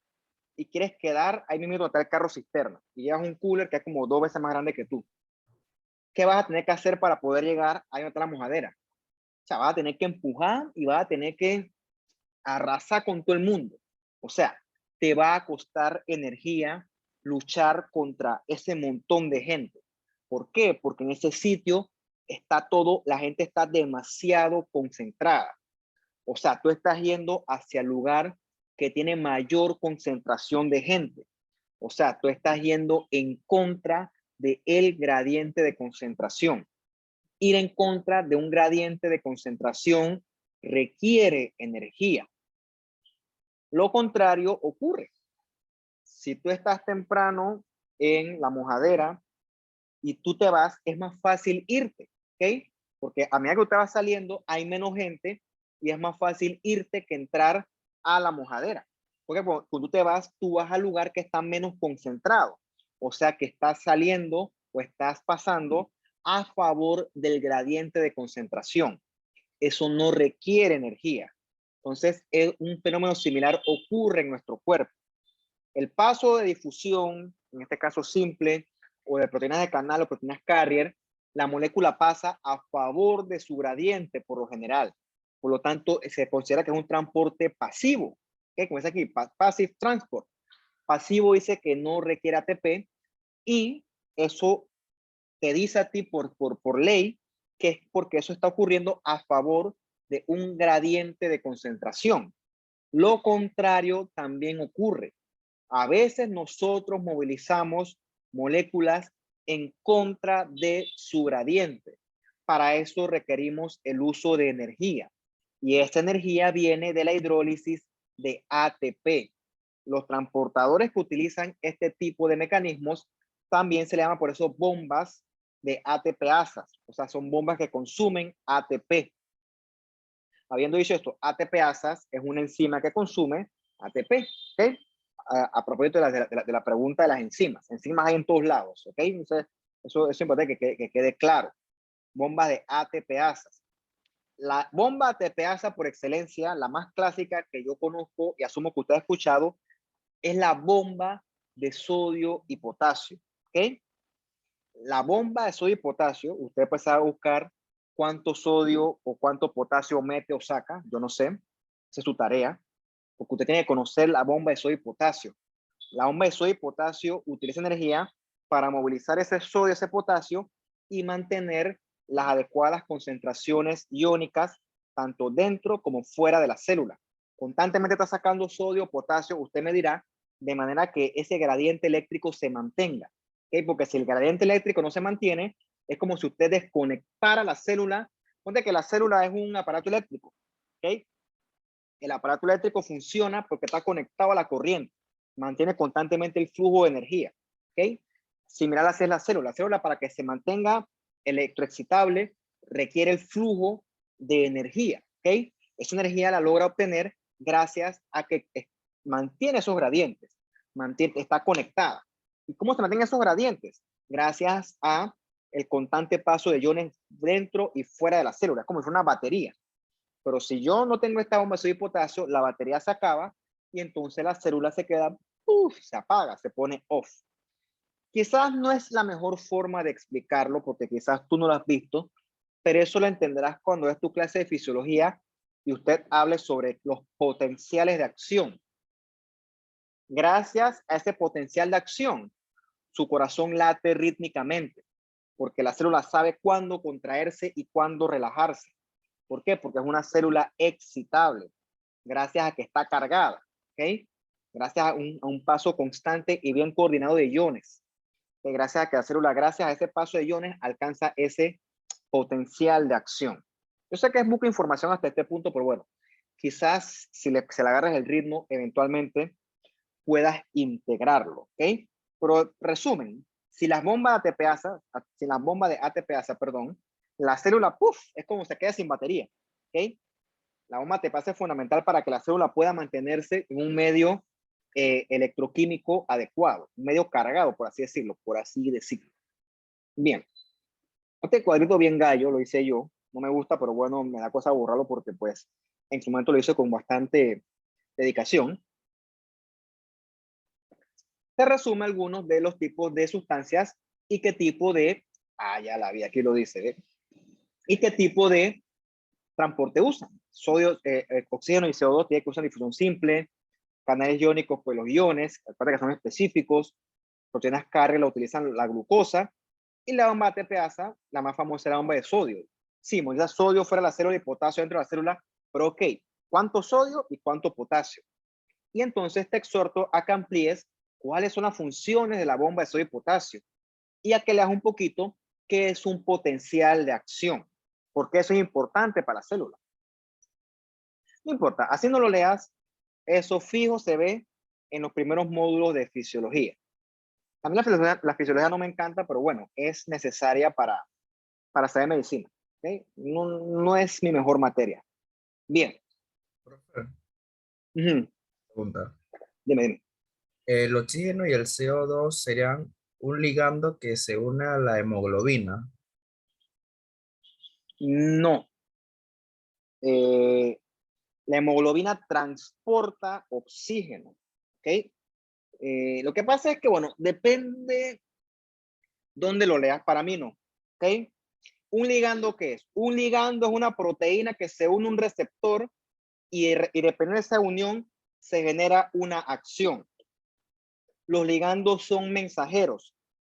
y quieres quedar ahí mismo donde está el carro cisterna y llevas un cooler que es como 2 veces más grande que tú. ¿Qué vas a tener que hacer para poder llegar ahí donde está la mojadera? O sea, vas a tener que empujar y vas a tener que arrasar con todo el mundo. O sea, te va a costar energía luchar contra ese montón de gente. ¿Por qué? Porque en ese sitio está todo, la gente está demasiado concentrada. O sea, tú estás yendo hacia el lugar que tiene mayor concentración de gente. O sea, tú estás yendo en contra del gradiente de concentración. Ir en contra de un gradiente de concentración requiere energía. Lo contrario ocurre. Si tú estás temprano en la mojadera y tú te vas, es más fácil irte, ¿ok? Porque a medida que usted va saliendo, hay menos gente y es más fácil irte que entrar a la mojadera. Porque cuando tú te vas, tú vas al lugar que está menos concentrado. O sea que estás saliendo o estás pasando a favor del gradiente de concentración. Eso no requiere energía. Entonces, un fenómeno similar ocurre en nuestro cuerpo. El paso de difusión, en este caso simple, o de proteínas de canal o proteínas carrier, la molécula pasa a favor de su gradiente por lo general. Por lo tanto, se considera que es un transporte pasivo. ¿Okay? Como dice aquí, passive transport. Pasivo dice que no requiere ATP y eso te dice a ti por ley que es porque eso está ocurriendo a favor de un gradiente de concentración. Lo contrario también ocurre. A veces nosotros movilizamos moléculas en contra de su gradiente. Para eso requerimos el uso de energía. Y esta energía viene de la hidrólisis de ATP. Los transportadores que utilizan este tipo de mecanismos también se le llama por eso bombas de ATPasas. O sea, son bombas que consumen ATP. Habiendo dicho esto, ATPasas es una enzima que consume ATP. ¿Okay? A propósito de la pregunta de las enzimas. Enzimas hay en todos lados, ¿ok? Entonces, Eso es importante que quede claro. Bomba de ATPasas. La bomba ATPasa por excelencia, la más clásica que yo conozco y asumo que usted ha escuchado, es la bomba de sodio y potasio. ¿Ok? La bomba de sodio y potasio, usted puede a buscar cuánto sodio o cuánto potasio mete o saca, yo no sé, esa es su tarea, porque usted tiene que conocer la bomba de sodio y potasio. La bomba de sodio y potasio utiliza energía para movilizar ese sodio, ese potasio y mantener las adecuadas concentraciones iónicas tanto dentro como fuera de la célula. Constantemente está sacando sodio, potasio, usted me dirá, de manera que ese gradiente eléctrico se mantenga. ¿Okay? Porque si el gradiente eléctrico no se mantiene, es como si usted desconectara la célula. Ponte que la célula es un aparato eléctrico. ¿Okay? El aparato eléctrico funciona porque está conectado a la corriente. Mantiene constantemente el flujo de energía. ¿Okay? Similar a la célula. La célula, para que se mantenga electroexcitable, requiere el flujo de energía. ¿Okay? Esa energía la logra obtener gracias a que mantiene esos gradientes. Está conectada. ¿Y cómo se mantienen esos gradientes? Gracias a el constante paso de iones dentro y fuera de la célula. Es como si fuera una batería. Pero si yo no tengo esta bomba de sodio y potasio, la batería se acaba y entonces la célula se queda, se apaga, se pone off. Quizás no es la mejor forma de explicarlo porque quizás tú no lo has visto, pero eso lo entenderás cuando es tu clase de fisiología y usted hable sobre los potenciales de acción. Gracias a ese potencial de acción, su corazón late rítmicamente, porque la célula sabe cuándo contraerse y cuándo relajarse. ¿Por qué? Porque es una célula excitable, gracias a que está cargada, ¿ok? Gracias a un paso constante y bien coordinado de iones. Gracias a que la célula, gracias a ese paso de iones, alcanza ese potencial de acción. Yo sé que es mucha información hasta este punto, pero bueno, quizás si le agarras el ritmo, eventualmente puedas integrarlo, ¿ok? Pero resumen, si las bombas de ATPasa, perdón, la célula, es como se queda sin batería, ¿ok? La bomba ATPasa es fundamental para que la célula pueda mantenerse en un medio electroquímico adecuado, un medio cargado, por así decirlo, Bien, este cuadrito bien gallo lo hice yo, no me gusta, pero bueno, me da cosa borrarlo porque pues en su momento lo hice con bastante dedicación. Se resume algunos de los tipos de sustancias y qué tipo de, ya la vi, aquí lo dice, ¿eh? Y qué tipo de transporte usan. Sodio, oxígeno y CO2 tiene que usar difusión simple, canales iónicos, pues los iones, aparte que son específicos, proteínas carga la utilizan la glucosa, y la bomba ATPasa, la más famosa es la bomba de sodio. Sí, moviliza sodio fuera de la célula y potasio dentro de la célula, pero ok, ¿cuánto sodio y cuánto potasio? Y entonces te exhorto a que amplíes cuáles son las funciones de la bomba de sodio y potasio y a que leas un poquito qué es un potencial de acción, porque eso es importante para la célula. No importa, así no lo leas, eso fijo se ve en los primeros módulos de fisiología. A mí la fisiología no me encanta, pero bueno, es necesaria para saber medicina. ¿Okay? No es mi mejor materia. Bien. Profe, Uh-huh. pregunta. Dime. El oxígeno y el CO2 serían un ligando que se une a la hemoglobina. No. La hemoglobina transporta oxígeno. ¿Ok? Lo que pasa es que, bueno, depende dónde lo leas. Para mí no. ¿Ok? ¿Un ligando qué es? Un ligando es una proteína que se une a un receptor y dependiendo de esa unión se genera una acción. Los ligandos son mensajeros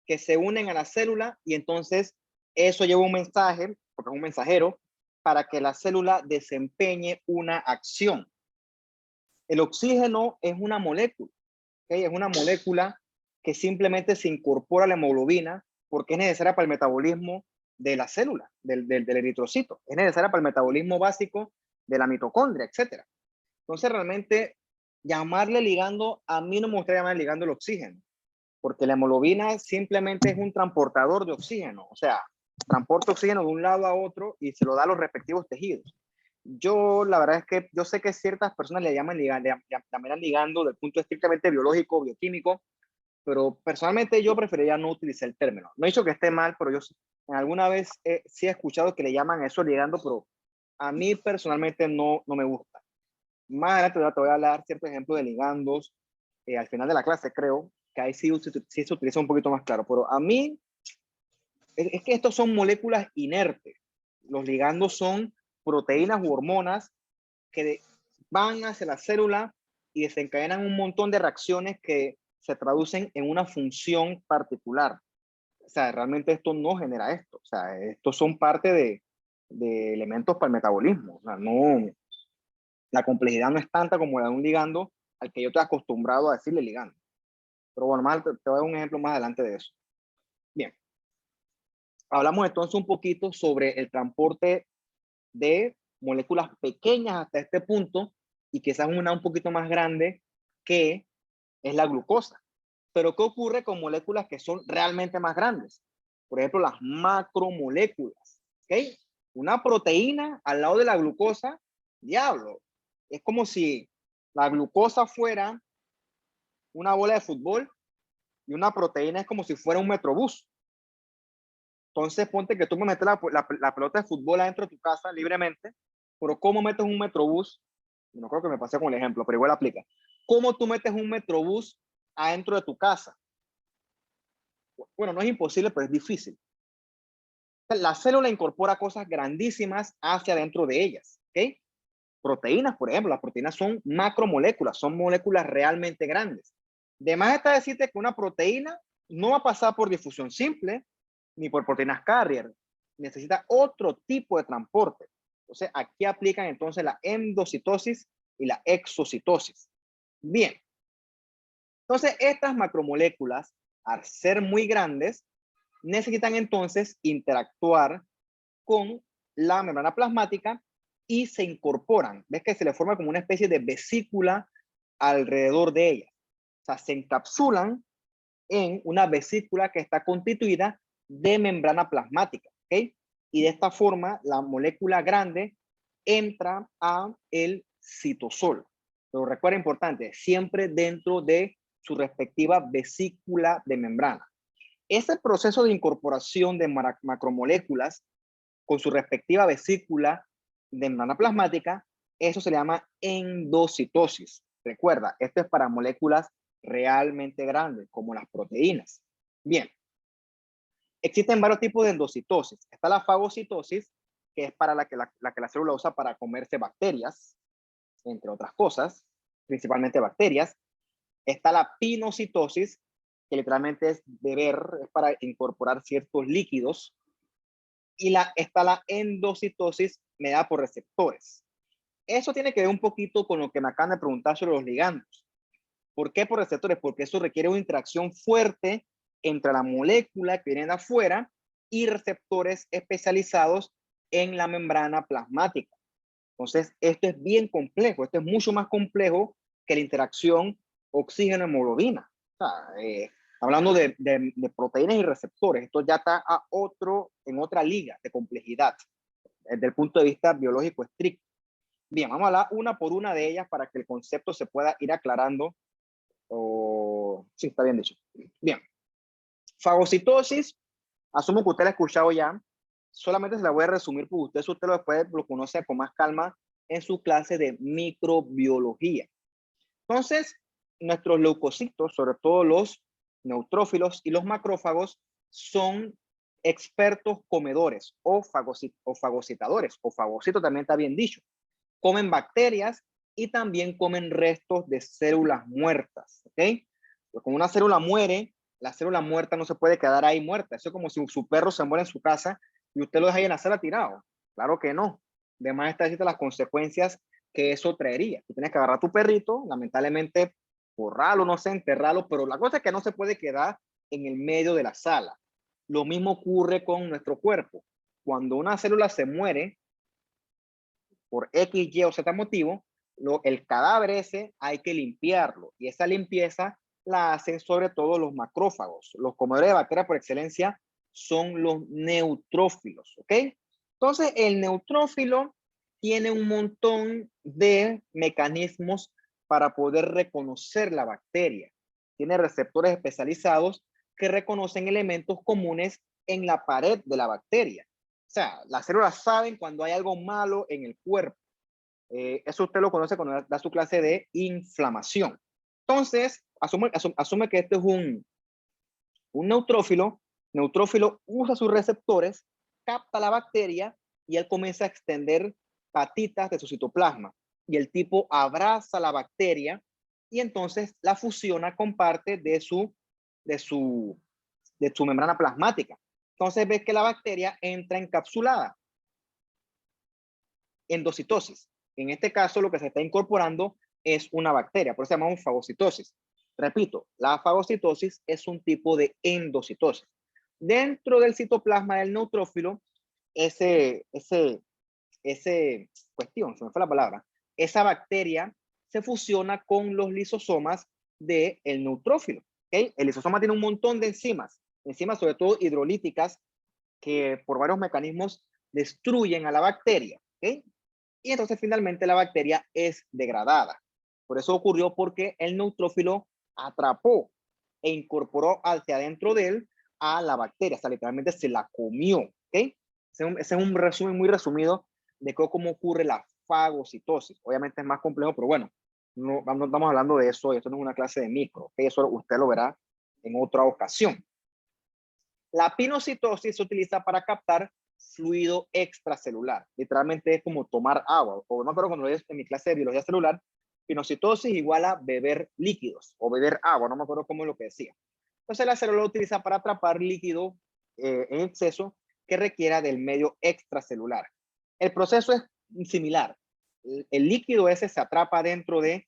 que se unen a la célula y entonces eso lleva un mensaje, porque es un mensajero, para que la célula desempeñe una acción. El oxígeno es una molécula, ¿okay? Es una molécula que simplemente se incorpora a la hemoglobina porque es necesaria para el metabolismo de la célula, del eritrocito. Es necesaria para el metabolismo básico de la mitocondria, etc. Entonces, realmente, llamarle ligando, a mí no me gustaría llamar ligando el oxígeno, porque la hemoglobina simplemente es un transportador de oxígeno, o sea, transporta oxígeno de un lado a otro y se lo da a los respectivos tejidos. Yo, la verdad es que yo sé que ciertas personas le llaman ligando, desde el punto estrictamente biológico, bioquímico, pero personalmente yo preferiría no utilizar el término. No he dicho que esté mal, pero yo alguna vez sí he escuchado que le llaman eso ligando, pero a mí personalmente no me gusta. Más adelante te voy a hablar ciertos ejemplos de ligandos al final de la clase, creo, que ahí sí se utiliza un poquito más claro, pero a mí es que estos son moléculas inertes. Los ligandos son proteínas u hormonas que van hacia la célula y desencadenan un montón de reacciones que se traducen en una función particular. O sea, realmente esto no genera esto. O sea, estos son parte de elementos para el metabolismo. O sea, no, la complejidad no es tanta como la de un ligando al que yo estoy acostumbrado a decirle ligando. Pero bueno, te voy a dar un ejemplo más adelante de eso. Bien. Hablamos entonces un poquito sobre el transporte de moléculas pequeñas hasta este punto y quizás una un poquito más grande que es la glucosa. Pero ¿qué ocurre con moléculas que son realmente más grandes? Por ejemplo, las macromoléculas. ¿Okay? Una proteína al lado de la glucosa, diablo. Es como si la glucosa fuera una bola de fútbol y una proteína es como si fuera un metrobús. Entonces, ponte que tú me metes la pelota de fútbol adentro de tu casa libremente, pero ¿cómo metes un metrobús? No creo que me pase con el ejemplo, pero igual aplica. ¿Cómo tú metes un metrobús adentro de tu casa? Bueno, no es imposible, pero es difícil. La célula incorpora cosas grandísimas hacia adentro de ellas, ¿ok? Proteínas, por ejemplo, las proteínas son macromoléculas, son moléculas realmente grandes. De más está decirte que una proteína no va a pasar por difusión simple, ni por proteínas carrier, necesita otro tipo de transporte. Entonces, aquí aplican entonces la endocitosis y la exocitosis. Bien, entonces estas macromoléculas, al ser muy grandes, necesitan entonces interactuar con la membrana plasmática y se incorporan. ¿Ves que se le forma como una especie de vesícula alrededor de ella? O sea, se encapsulan en una vesícula que está constituida de membrana plasmática, ¿ok? Y de esta forma la molécula grande entra a el citosol. Pero recuerda, importante, siempre dentro de su respectiva vesícula de membrana. Ese proceso de incorporación de macromoléculas con su respectiva vesícula de membrana plasmática, eso se le llama endocitosis. Recuerda, esto es para moléculas realmente grandes, como las proteínas. Bien, existen varios tipos de endocitosis. Está la fagocitosis, que es para la que la célula usa para comerse bacterias, entre otras cosas, principalmente bacterias. Está la pinocitosis, que literalmente es beber, es para incorporar ciertos líquidos. Y está la endocitosis mediada por receptores. Eso tiene que ver un poquito con lo que me acaban de preguntar sobre los ligandos. ¿Por qué por receptores? Porque eso requiere una interacción fuerte entre la molécula que viene de afuera y receptores especializados en la membrana plasmática. Entonces, esto es bien complejo. Esto es mucho más complejo que la interacción oxígeno-hemoglobina. O sea, hablando de proteínas y receptores, esto ya está en otra liga de complejidad desde el punto de vista biológico estricto. Bien, vamos a hablar una por una de ellas para que el concepto se pueda ir aclarando. Sí, está bien dicho. Bien. Fagocitosis, asumo que usted la ha escuchado ya. Solamente se la voy a resumir porque usted después lo conoce con más calma en su clase de microbiología. Entonces, nuestros leucocitos, sobre todo los neutrófilos y los macrófagos, son expertos comedores o fagocitadores, o fagocito también está bien dicho. Comen bacterias y también comen restos de células muertas, ¿ok? Pues como una célula muere, la célula muerta no se puede quedar ahí muerta. Eso es como si su perro se muere en su casa y usted lo deja ahí en la sala tirado. Claro que no. Además está diciendo las consecuencias que eso traería. Tú tienes que agarrar a tu perrito, lamentablemente, borrarlo, no sé, enterrarlo, pero la cosa es que no se puede quedar en el medio de la sala. Lo mismo ocurre con nuestro cuerpo. Cuando una célula se muere, por X, Y o Z motivo, el cadáver ese hay que limpiarlo. Y esa limpieza la hacen sobre todo los macrófagos. Los comedores de bacterias por excelencia son los neutrófilos, ¿ok? Entonces, el neutrófilo tiene un montón de mecanismos para poder reconocer la bacteria. tiene receptores especializados que reconocen elementos comunes en la pared de la bacteria. O sea, las células saben cuando hay algo malo en el cuerpo. Eso usted lo conoce cuando da su clase de inflamación. Entonces, asume que este es un neutrófilo. Neutrófilo usa sus receptores, capta la bacteria y él comienza a extender patitas de su citoplasma. Y el tipo abraza la bacteria y entonces la fusiona con parte de su membrana plasmática. Entonces ves que la bacteria entra encapsulada. Endocitosis. En este caso lo que se está incorporando es una bacteria, por eso se llama fagocitosis. Repito, la fagocitosis es un tipo de endocitosis. Dentro del citoplasma del neutrófilo, cuestión, se me fue la palabra, esa bacteria se fusiona con los lisosomas del neutrófilo. ¿Okay? El lisosoma tiene un montón de enzimas sobre todo hidrolíticas, que por varios mecanismos destruyen a la bacteria. ¿Okay? Y entonces finalmente la bacteria es degradada. Por eso ocurrió porque el neutrófilo atrapó e incorporó hacia adentro de él a la bacteria, o sea, literalmente se la comió. ¿Okay? Ese es un resumen muy resumido de cómo ocurre la fagocitosis. Obviamente es más complejo, pero bueno, no estamos hablando de eso, esto no es una clase de micro, ¿okay? Eso usted lo verá en otra ocasión. La pinocitosis se utiliza para captar fluido extracelular. Literalmente es como tomar agua. O no me acuerdo cuando lo en mi clase de biología celular, pinocitosis igual a beber líquidos o beber agua. No me acuerdo cómo es lo que decía. Entonces la célula lo utiliza para atrapar líquido en exceso que requiera del medio extracelular. El proceso es similar. El líquido ese se atrapa dentro de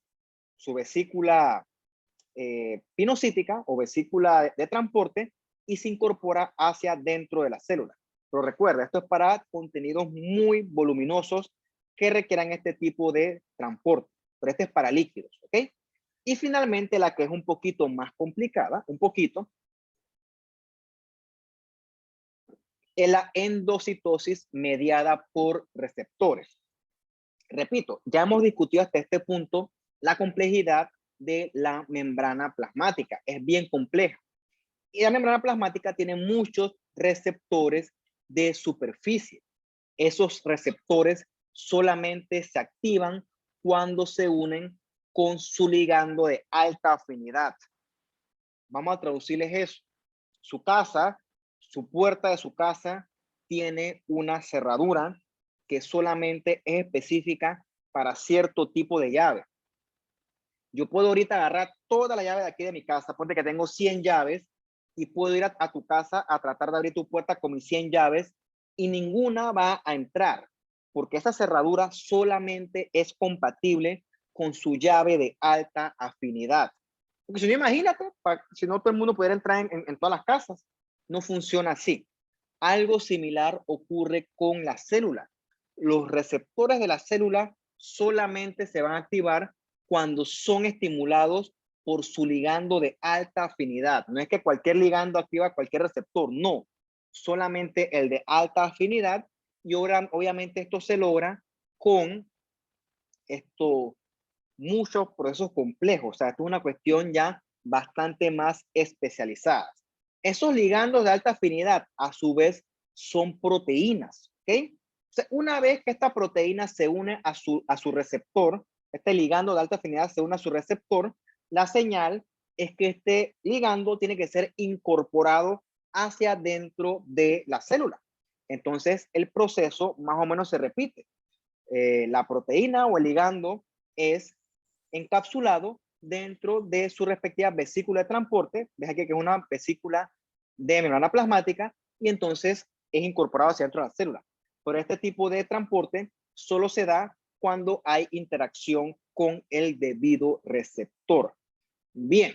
su vesícula pinocítica o vesícula de transporte y se incorpora hacia dentro de la célula. Pero recuerda, esto es para contenidos muy voluminosos que requieran este tipo de transporte. Pero este es para líquidos, ¿ok? Y finalmente la que es un poquito más complicada, es la endocitosis mediada por receptores. Repito, ya hemos discutido hasta este punto la complejidad de la membrana plasmática. Es bien compleja. Y la membrana plasmática tiene muchos receptores de superficie. Esos receptores solamente se activan cuando se unen con su ligando de alta afinidad. Vamos a traducirles eso. Su casa, su puerta de su casa tiene una cerradura que solamente es específica para cierto tipo de llave. Yo puedo ahorita agarrar toda la llave de aquí de mi casa, ponte que tengo 100 llaves, y puedo ir a tu casa a tratar de abrir tu puerta con mis 100 llaves y ninguna va a entrar, porque esa cerradura solamente es compatible con su llave de alta afinidad. Porque si no, imagínate, si no todo el mundo pudiera entrar en todas las casas. No funciona así. Algo similar ocurre con la célula. Los receptores de la célula solamente se van a activar cuando son estimulados por su ligando de alta afinidad. No es que cualquier ligando activa cualquier receptor, no. Solamente el de alta afinidad, y ahora obviamente esto se logra con muchos procesos complejos. O sea, esto es una cuestión ya bastante más especializada. Esos ligandos de alta afinidad, a su vez, son proteínas. ¿Ok? O sea, una vez que esta proteína se une a su receptor, este ligando de alta afinidad se une a su receptor, la señal es que este ligando tiene que ser incorporado hacia dentro de la célula. Entonces, el proceso más o menos se repite. La proteína o el ligando es encapsulado dentro de su respectiva vesícula de transporte. Ves aquí que es una vesícula de membrana plasmática, y entonces es incorporado hacia dentro de la célula. Pero este tipo de transporte solo se da cuando hay interacción con el debido receptor. Bien.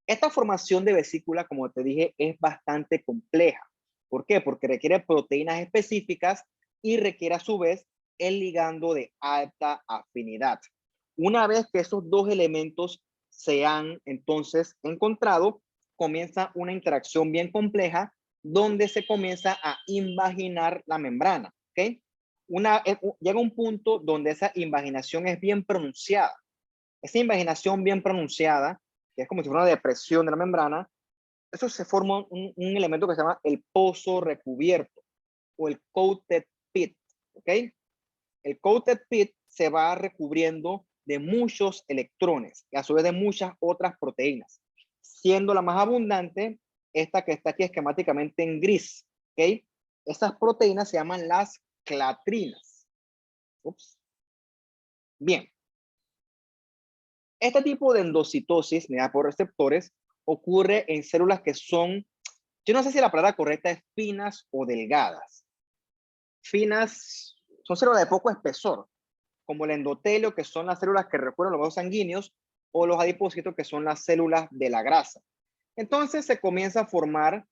Esta formación de vesícula, como te dije, es bastante compleja. ¿Por qué? Porque requiere proteínas específicas y requiere a su vez el ligando de alta afinidad. Una vez que esos dos elementos se han entonces encontrado, comienza una interacción bien compleja donde se comienza a invaginar la membrana. ¿Okay? Llega un punto donde esa invaginación es bien pronunciada. Esa invaginación bien pronunciada que es como si fuera una depresión de la membrana, eso se forma un elemento que se llama el pozo recubierto o el coated pit, ¿ok? El coated pit se va recubriendo de muchos electrones y a su vez de muchas otras proteínas, siendo la más abundante esta que está aquí esquemáticamente en gris, ¿ok? Esas proteínas se llaman las clatrinas. Ups. Bien. Este tipo de endocitosis, mediada por receptores, ocurre en células que son, yo no sé si la palabra correcta es finas o delgadas. Finas son células de poco espesor, como el endotelio, que son las células que recuerdan los vasos sanguíneos, o los adipocitos, que son las células de la grasa. Entonces se comienza a formar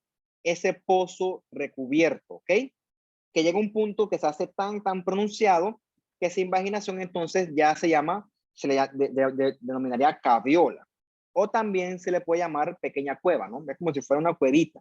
ese pozo recubierto, ¿ok? Que llega a un punto que se hace tan pronunciado que esa invaginación entonces ya se llama, se le denominaría caviola. O también se le puede llamar pequeña cueva, ¿no? Es como si fuera una cuevita.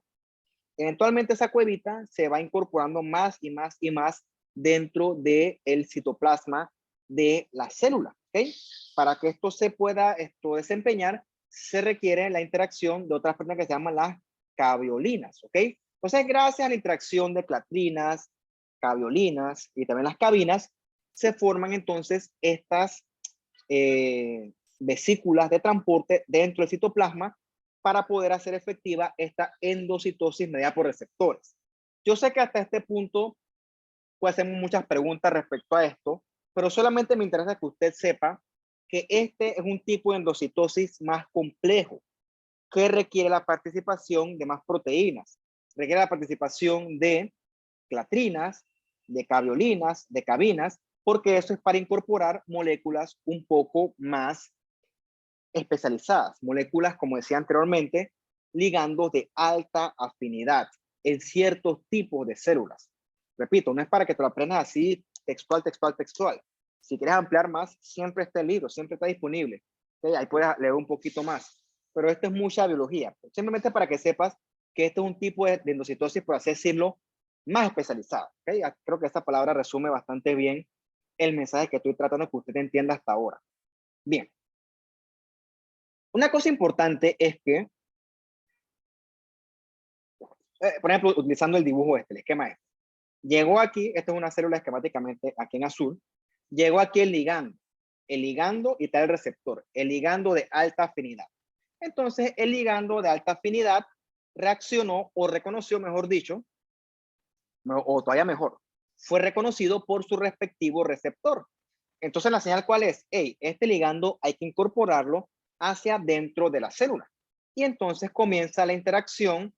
Eventualmente esa cuevita se va incorporando más y más y más dentro del citoplasma de la célula, ¿ok? Para que esto se pueda desempeñar, se requiere la interacción de otras proteínas que se llaman las caviolinas, ¿ok? Entonces, gracias a la interacción de clatrinas, caviolinas y también las cabinas, se forman entonces estas vesículas de transporte dentro del citoplasma para poder hacer efectiva esta endocitosis mediada por receptores. Yo sé que hasta este punto puede hacer muchas preguntas respecto a esto, pero solamente me interesa que usted sepa que este es un tipo de endocitosis más complejo, que requiere la participación de más proteínas, requiere la participación de clatrinas, de caviolinas, de cabinas, porque eso es para incorporar moléculas un poco más especializadas, moléculas, como decía anteriormente, ligandos de alta afinidad en ciertos tipos de células. Repito, no es para que te lo aprendas así textual, textual, textual. Si quieres ampliar más, siempre está el libro, siempre está disponible. ¿Okay? Ahí puedes leer un poquito más. Pero esto es mucha biología. Simplemente para que sepas que este es un tipo de endocitosis, por así decirlo, más especializada. ¿Okay? Creo que esta palabra resume bastante bien el mensaje que estoy tratando que usted entienda hasta ahora. Bien. Una cosa importante es que, por ejemplo, utilizando el dibujo el esquema este, llegó aquí, esta es una célula esquemáticamente aquí en azul, llegó aquí el ligando y está el receptor, el ligando de alta afinidad. Entonces, el ligando de alta afinidad reaccionó o reconoció, mejor dicho, o todavía mejor, fue reconocido por su respectivo receptor. Entonces, la señal, ¿cuál es? Hey, este ligando hay que incorporarlo hacia dentro de la célula. Y entonces comienza la interacción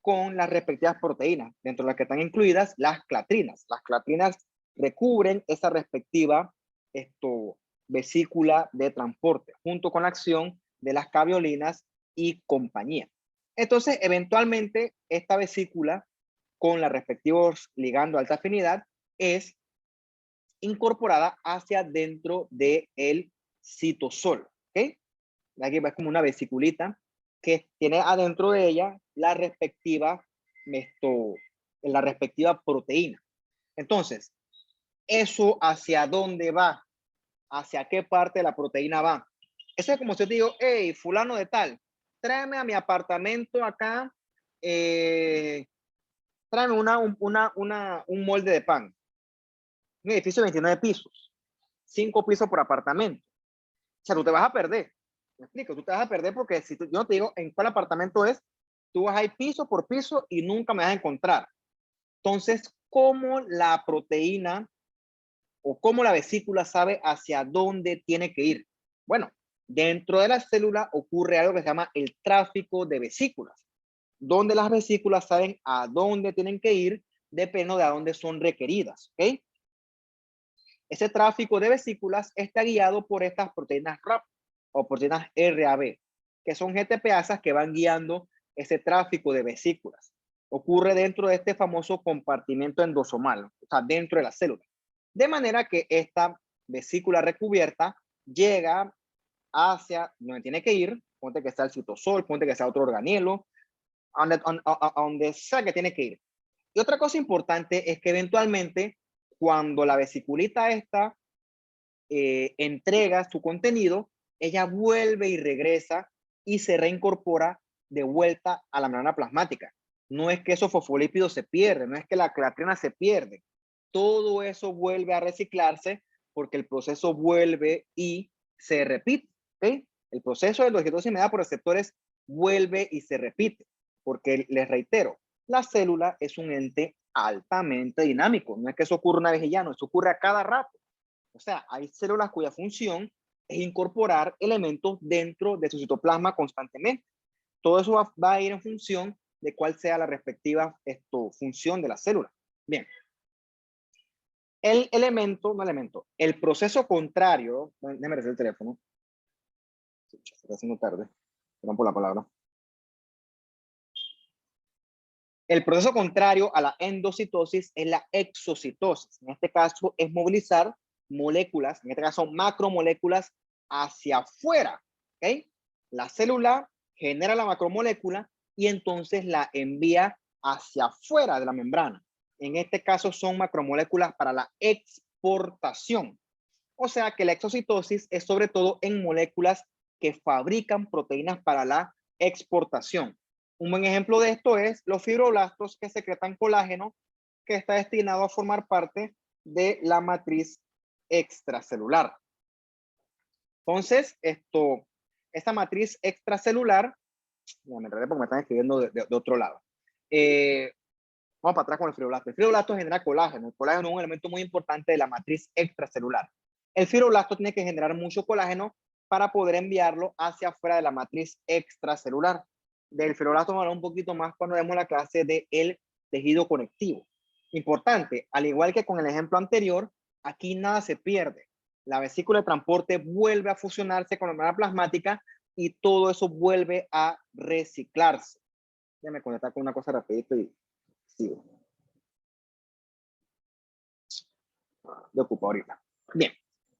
con las respectivas proteínas, dentro de las que están incluidas las clatrinas. Las clatrinas recubren esa respectiva vesícula de transporte, junto con la acción de las caviolinas y compañía. Entonces, eventualmente, esta vesícula, con los respectivos ligando alta afinidad, es incorporada hacia dentro del citosol. ¿Ok? Aquí ves como una vesiculita que tiene adentro de ella la respectiva proteína. Entonces, ¿eso hacia dónde va? ¿Hacia qué parte de la proteína va? Eso es como si yo te digo, hey, fulano de tal, tráeme a mi apartamento acá, tráeme un molde de pan. Un edificio de 29 pisos, 5 pisos por apartamento. O sea, tú te vas a perder. ¿Me explico? Tú te vas a perder porque si yo no te digo en cuál apartamento es, tú vas a ir piso por piso y nunca me vas a encontrar. Entonces, ¿cómo la proteína o cómo la vesícula sabe hacia dónde tiene que ir? Bueno, dentro de la célula ocurre algo que se llama el tráfico de vesículas, donde las vesículas saben a dónde tienen que ir dependiendo de a dónde son requeridas. ¿Ok? Ese tráfico de vesículas está guiado por estas proteínas RAP o proteínas RAB, que son GTPasas que van guiando ese tráfico de vesículas. Ocurre dentro de este famoso compartimento endosomal, o sea, dentro de la célula. De manera que esta vesícula recubierta llega hacia donde tiene que ir, ponte que sea el citosol, ponte que sea otro organelo, a donde sea que tiene que ir. Y otra cosa importante es que eventualmente, cuando la vesiculita esta entrega su contenido, ella vuelve y regresa y se reincorpora de vuelta a la membrana plasmática. No es que esos fosfolípidos se pierden, no es que la creatina se pierde. Todo eso vuelve a reciclarse porque el proceso vuelve y se repite. ¿Okay? El proceso de longitosis mediada por receptores vuelve y se repite. Porque les reitero, la célula es un ente altamente dinámico. No es que eso ocurra una vez y ya, no, eso ocurre a cada rato. O sea, hay células cuya función es incorporar elementos dentro de su citoplasma constantemente. Todo eso va a ir en función de cuál sea la respectiva función de la célula. Bien. El proceso contrario, déjame revisar el teléfono. Se está haciendo tarde, perdón por la palabra. El proceso contrario a la endocitosis es la exocitosis. En este caso es movilizar moléculas, en este caso macromoléculas, hacia afuera. ¿Okay? La célula genera la macromolécula y entonces la envía hacia afuera de la membrana. En este caso son macromoléculas para la exportación. O sea que la exocitosis es sobre todo en moléculas que fabrican proteínas para la exportación. Un buen ejemplo de esto es los fibroblastos que secretan colágeno que está destinado a formar parte de la matriz extracelular. Entonces, esta matriz extracelular, me enredé porque me están escribiendo de otro lado. Vamos para atrás con el fibroblasto. El fibroblasto genera colágeno. El colágeno es un elemento muy importante de la matriz extracelular. El fibroblasto tiene que generar mucho colágeno para poder enviarlo hacia afuera de la matriz extracelular. Del fibroblasto vamos a hablar un poquito más cuando vemos la clase del tejido conectivo. Importante, al igual que con el ejemplo anterior, aquí nada se pierde. La vesícula de transporte vuelve a fusionarse con la membrana plasmática y todo eso vuelve a reciclarse. Déjame conectar con una cosa rapidito y sigo. Me ocupo ahorita. Bien.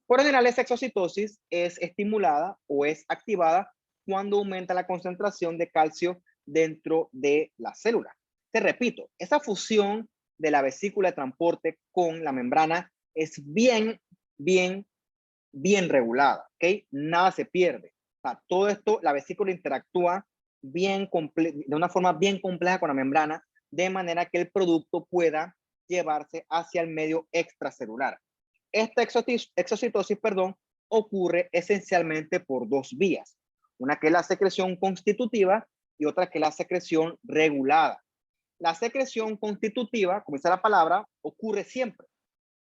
Por general, esa exocitosis es estimulada o es activada cuando aumenta la concentración de calcio dentro de la célula. Te repito, esa fusión de la vesícula de transporte con la membrana es bien regulada, ¿ok? Nada se pierde. O sea, todo esto, la vesícula interactúa de una forma bien compleja con la membrana, de manera que el producto pueda llevarse hacia el medio extracelular. Esta exocitosis, ocurre esencialmente por dos vías. Una que es la secreción constitutiva y otra que es la secreción regulada. La secreción constitutiva, como dice la palabra, ocurre siempre.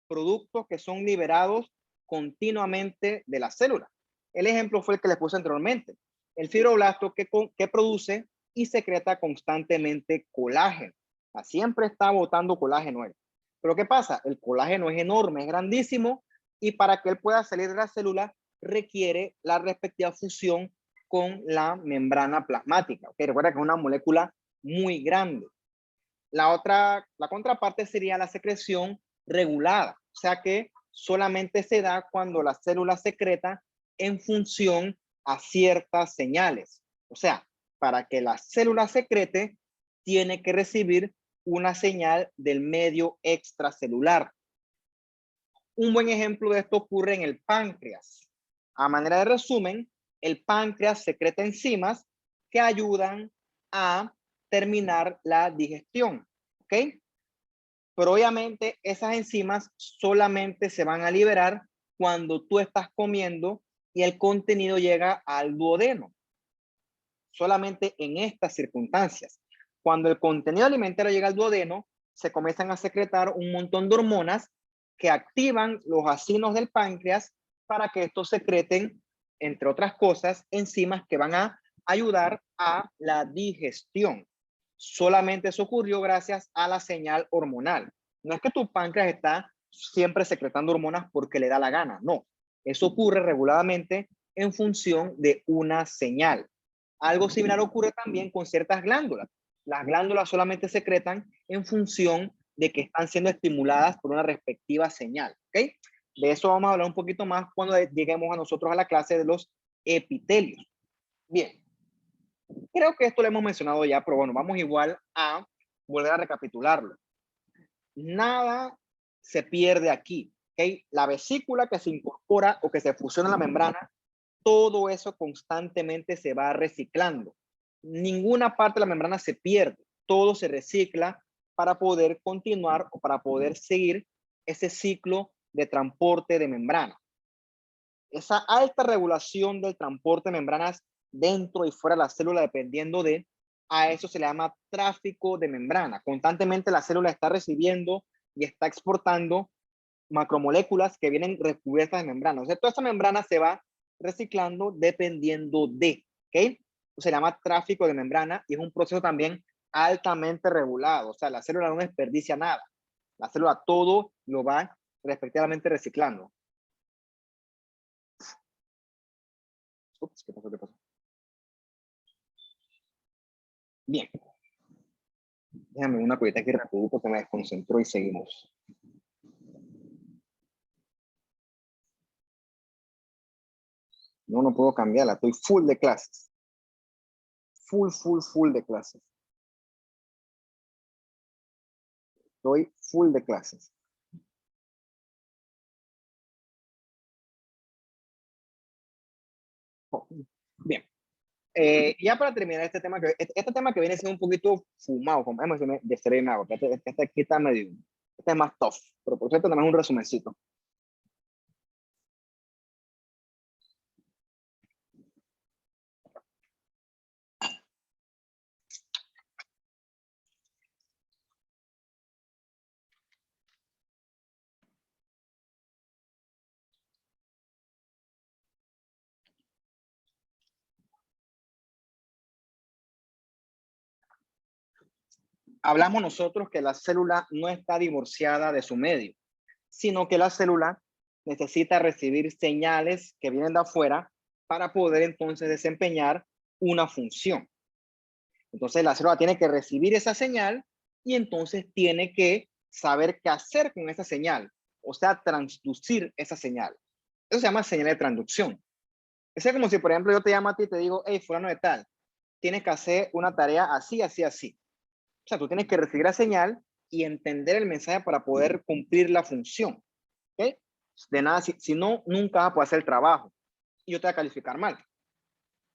Productos que son liberados continuamente de la célula. El ejemplo fue el que les puse anteriormente. El fibroblasto que produce y secreta constantemente colágeno. O sea, siempre está botando colágeno él. Pero ¿qué pasa? El colágeno es enorme, es grandísimo, y para que él pueda salir de la célula requiere la respectiva fusión con la membrana plasmática. ¿Okay? Recuerda que es una molécula muy grande. La contraparte sería la secreción regulada, o sea que solamente se da cuando la célula secreta en función a ciertas señales. O sea, para que la célula secrete, tiene que recibir una señal del medio extracelular. Un buen ejemplo de esto ocurre en el páncreas. A manera de resumen, el páncreas secreta enzimas que ayudan a terminar la digestión, ¿ok? Pero obviamente esas enzimas solamente se van a liberar cuando tú estás comiendo y el contenido llega al duodeno. Solamente en estas circunstancias. Cuando el contenido alimentario llega al duodeno, se comienzan a secretar un montón de hormonas que activan los acinos del páncreas para que estos secreten, entre otras cosas, enzimas que van a ayudar a la digestión. Solamente eso ocurrió gracias a la señal hormonal. No es que tu páncreas está siempre secretando hormonas porque le da la gana, no. Eso ocurre regularmente en función de una señal. Algo similar ocurre también con ciertas glándulas. Las glándulas solamente secretan en función de que están siendo estimuladas por una respectiva señal. ¿Okay? De eso vamos a hablar un poquito más cuando lleguemos a nosotros a la clase de los epitelios. Bien. Creo que esto lo hemos mencionado ya, pero bueno, vamos igual a volver a recapitularlo. Nada se pierde aquí. ¿Okay? La vesícula que se incorpora o que se fusiona en la membrana todo eso constantemente se va reciclando. Ninguna parte de la membrana se pierde, todo se recicla para poder continuar o para poder seguir ese ciclo de transporte de membrana. Esa alta regulación del transporte de membranas dentro y fuera de la célula, dependiendo de, a eso se le llama tráfico de membrana. Constantemente la célula está recibiendo y está exportando macromoléculas que vienen recubiertas de membrana. O sea, toda esa membrana se va reciclando dependiendo de, ¿ok? Se llama tráfico de membrana y es un proceso también altamente regulado. O sea, la célula no desperdicia nada. La célula todo lo va respectivamente reciclando. Ups, ¿qué pasó? ¿Qué pasó? Bien. Déjame una cosita aquí rápido porque me desconcentró y seguimos. No, no puedo cambiarla. Estoy full de clases. Full de clases. Estoy full de clases. Oh, bien. Ya para terminar este tema que viene siendo un poquito fumado, como hemos de estrenado, este aquí está medio, este es más tough, pero por cierto tenemos un resumencito. Hablamos nosotros que la célula no está divorciada de su medio, sino que la célula necesita recibir señales que vienen de afuera para poder entonces desempeñar una función. Entonces la célula tiene que recibir esa señal y entonces tiene que saber qué hacer con esa señal, o sea, transducir esa señal. Eso se llama señal de transducción. Es como si, por ejemplo, yo te llamo a ti y te digo, hey, fulano de tal, tienes que hacer una tarea así, así, así. O sea, tú tienes que recibir la señal y entender el mensaje para poder cumplir la función. ¿Ok? De nada, si no, nunca vas a poder hacer el trabajo y yo te voy a calificar mal.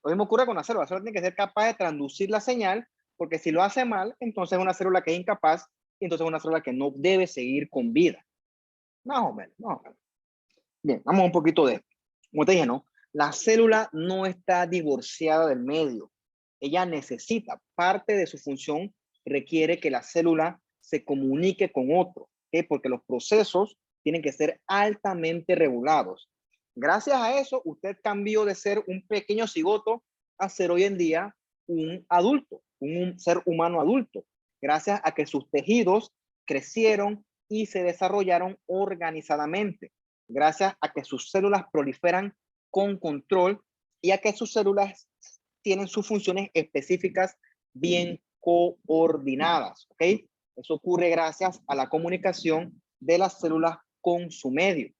Lo mismo ocurre con la célula. La célula tiene que ser capaz de transducir la señal, porque si lo hace mal, entonces es una célula que es incapaz y entonces es una célula que no debe seguir con vida. Más o menos, más o menos. Bien, vamos un poquito de esto. Como te dije, ¿no? La célula no está divorciada del medio. Ella necesita, parte de su función requiere que la célula se comunique con otro, ¿ok? Porque los procesos tienen que ser altamente regulados. Gracias a eso, usted cambió de ser un pequeño cigoto a ser hoy en día un adulto, un ser humano adulto, gracias a que sus tejidos crecieron y se desarrollaron organizadamente, gracias a que sus células proliferan con control y a que sus células tienen sus funciones específicas bien coordinadas, ¿ok? Eso ocurre gracias a la comunicación de las células con su medio.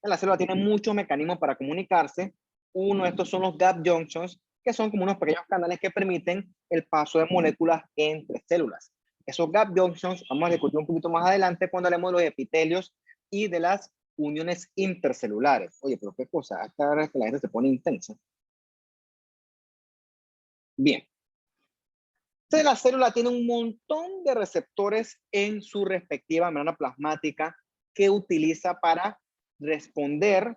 La célula tiene muchos mecanismos para comunicarse. Uno de estos son los gap junctions, que son como unos pequeños canales que permiten el paso de moléculas entre células. Esos gap junctions vamos a discutir un poquito más adelante cuando hablemos de los epitelios y de las uniones intercelulares. Oye, pero qué cosa, hasta ahora es que la gente se pone intensa. Bien. Entonces la célula tiene un montón de receptores en su respectiva membrana plasmática que utiliza para responder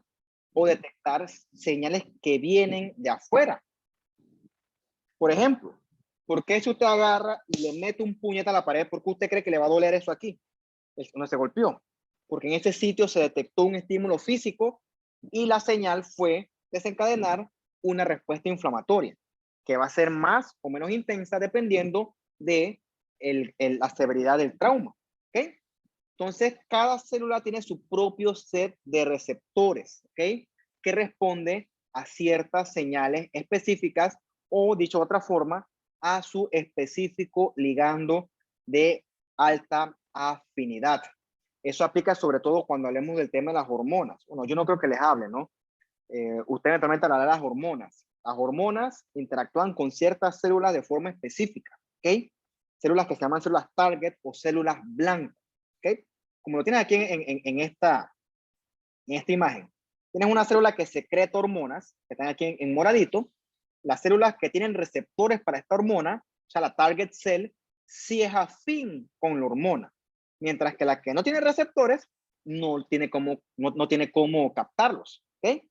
o detectar señales que vienen de afuera. Por ejemplo, ¿por qué si usted agarra y le mete un puñete a la pared, por qué usted cree que le va a doler eso aquí? Eso no se golpeó. Porque en ese sitio se detectó un estímulo físico y la señal fue desencadenar una respuesta inflamatoria, que va a ser más o menos intensa dependiendo de la severidad del trauma. ¿Okay? Entonces, cada célula tiene su propio set de receptores, ¿ok? Que responde a ciertas señales específicas o, dicho de otra forma, a su específico ligando de alta afinidad. Eso aplica sobre todo cuando hablemos del tema de las hormonas. Bueno, yo no creo que les hable, ¿no? Usted eventualmente hablará de las hormonas. Las hormonas interactúan con ciertas células de forma específica, ¿ok? Células que se llaman células target o células blanco, ¿ok? Como lo tienes aquí en esta imagen. Tienes una célula que secreta hormonas, que están aquí en moradito. Las células que tienen receptores para esta hormona, o sea, la target cell, sí es afín con la hormona, mientras que la que no tiene receptores no tiene cómo captarlos, ¿ok?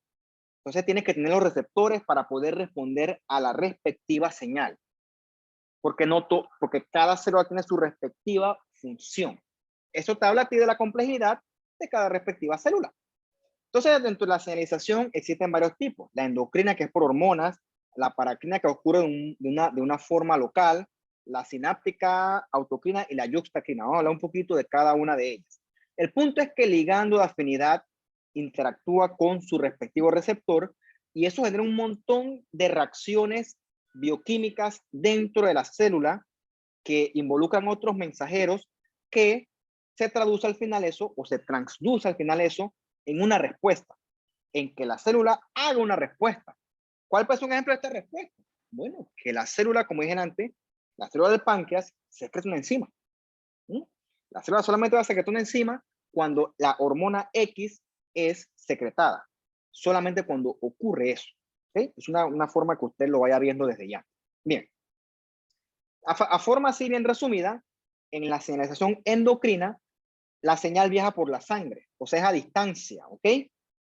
Entonces tienes que tener los receptores para poder responder a la respectiva señal, porque cada célula tiene su respectiva función. Eso te habla a ti de la complejidad de cada respectiva célula. Entonces, dentro de la señalización existen varios tipos. La endocrina, que es por hormonas, la paracrina, que ocurre de una forma local, la sináptica, autocrina y la yuxtacrina. Vamos a hablar un poquito de cada una de ellas. El punto es que el ligando de afinidad interactúa con su respectivo receptor y eso genera un montón de reacciones bioquímicas dentro de la célula que involucran otros mensajeros que se traduce al final eso, o se transduce al final eso, en una respuesta, en que la célula haga una respuesta. ¿Cuál es un ejemplo de esta respuesta? Bueno, que la célula, como dije antes, la célula del páncreas secreta una enzima. La célula solamente va a secretar una enzima cuando la hormona X es secretada. Solamente cuando ocurre eso. ¿Okay? Es una forma que usted lo vaya viendo desde ya. Bien. A forma así bien resumida, en la señalización endocrina, la señal viaja por la sangre, o sea, es a distancia, ¿ok?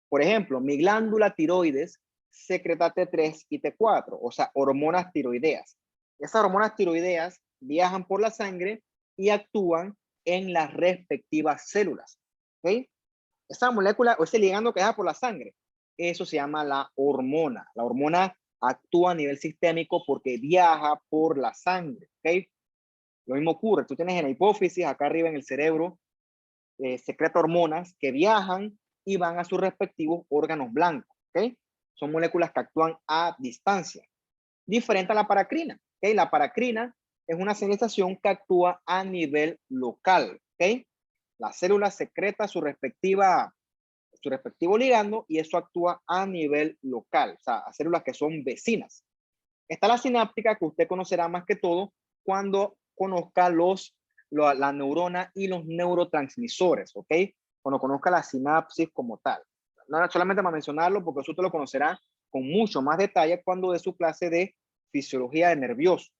Por ejemplo, mi glándula tiroides secreta T3 y T4, o sea, hormonas tiroideas. Esas hormonas tiroideas viajan por la sangre y actúan en las respectivas células, ¿ok? Esa molécula o ese ligando que viaja por la sangre, eso se llama la hormona. La hormona actúa a nivel sistémico porque viaja por la sangre, ¿ok? Lo mismo ocurre, tú tienes en la hipófisis, acá arriba en el cerebro, secreta hormonas que viajan y van a sus respectivos órganos blancos, ¿ok? Son moléculas que actúan a distancia. Diferente a la paracrina, ¿ok? La paracrina es una señalización que actúa a nivel local, ¿ok? La célula secreta su respectivo ligando y eso actúa a nivel local, o sea, a células que son vecinas. Está la sináptica, que usted conocerá más que todo cuando conozca la neurona y los neurotransmisores, ¿ok? Cuando conozca la sinapsis como tal. No solamente para mencionarlo, porque eso usted lo conocerá con mucho más detalle cuando de su clase de fisiología de nervioso.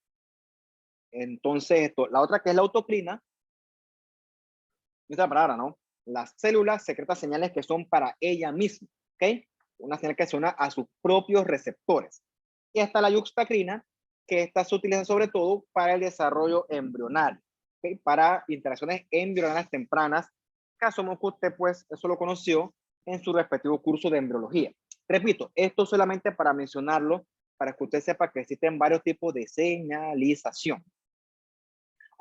Entonces, la otra que es la autocrina, esta palabra, ¿no? Las células secretan señales que son para ella misma, ¿ok? Una señal que se une a sus propios receptores. Y está la yuxtacrina, que esta se utiliza sobre todo para el desarrollo embrionario, ¿okay? Para interacciones embrionarias tempranas, que asumo que usted pues eso lo conoció en su respectivo curso de embriología. Repito, esto solamente para mencionarlo, para que usted sepa que existen varios tipos de señalización.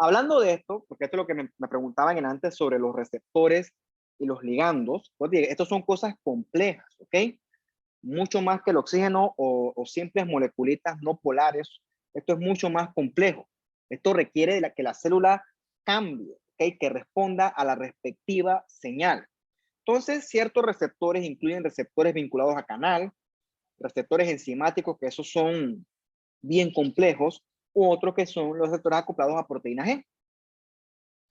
Hablando de esto, porque esto es lo que me preguntaban antes sobre los receptores y los ligandos, pues estos son cosas complejas, ¿ok? Mucho más que el oxígeno o simples moleculitas no polares. Esto es mucho más complejo. Esto requiere de que la célula cambie, ¿okay? Que responda a la respectiva señal. Entonces, ciertos receptores incluyen receptores vinculados a canal, receptores enzimáticos, que esos son bien complejos, u otros que son los receptores acoplados a proteína G.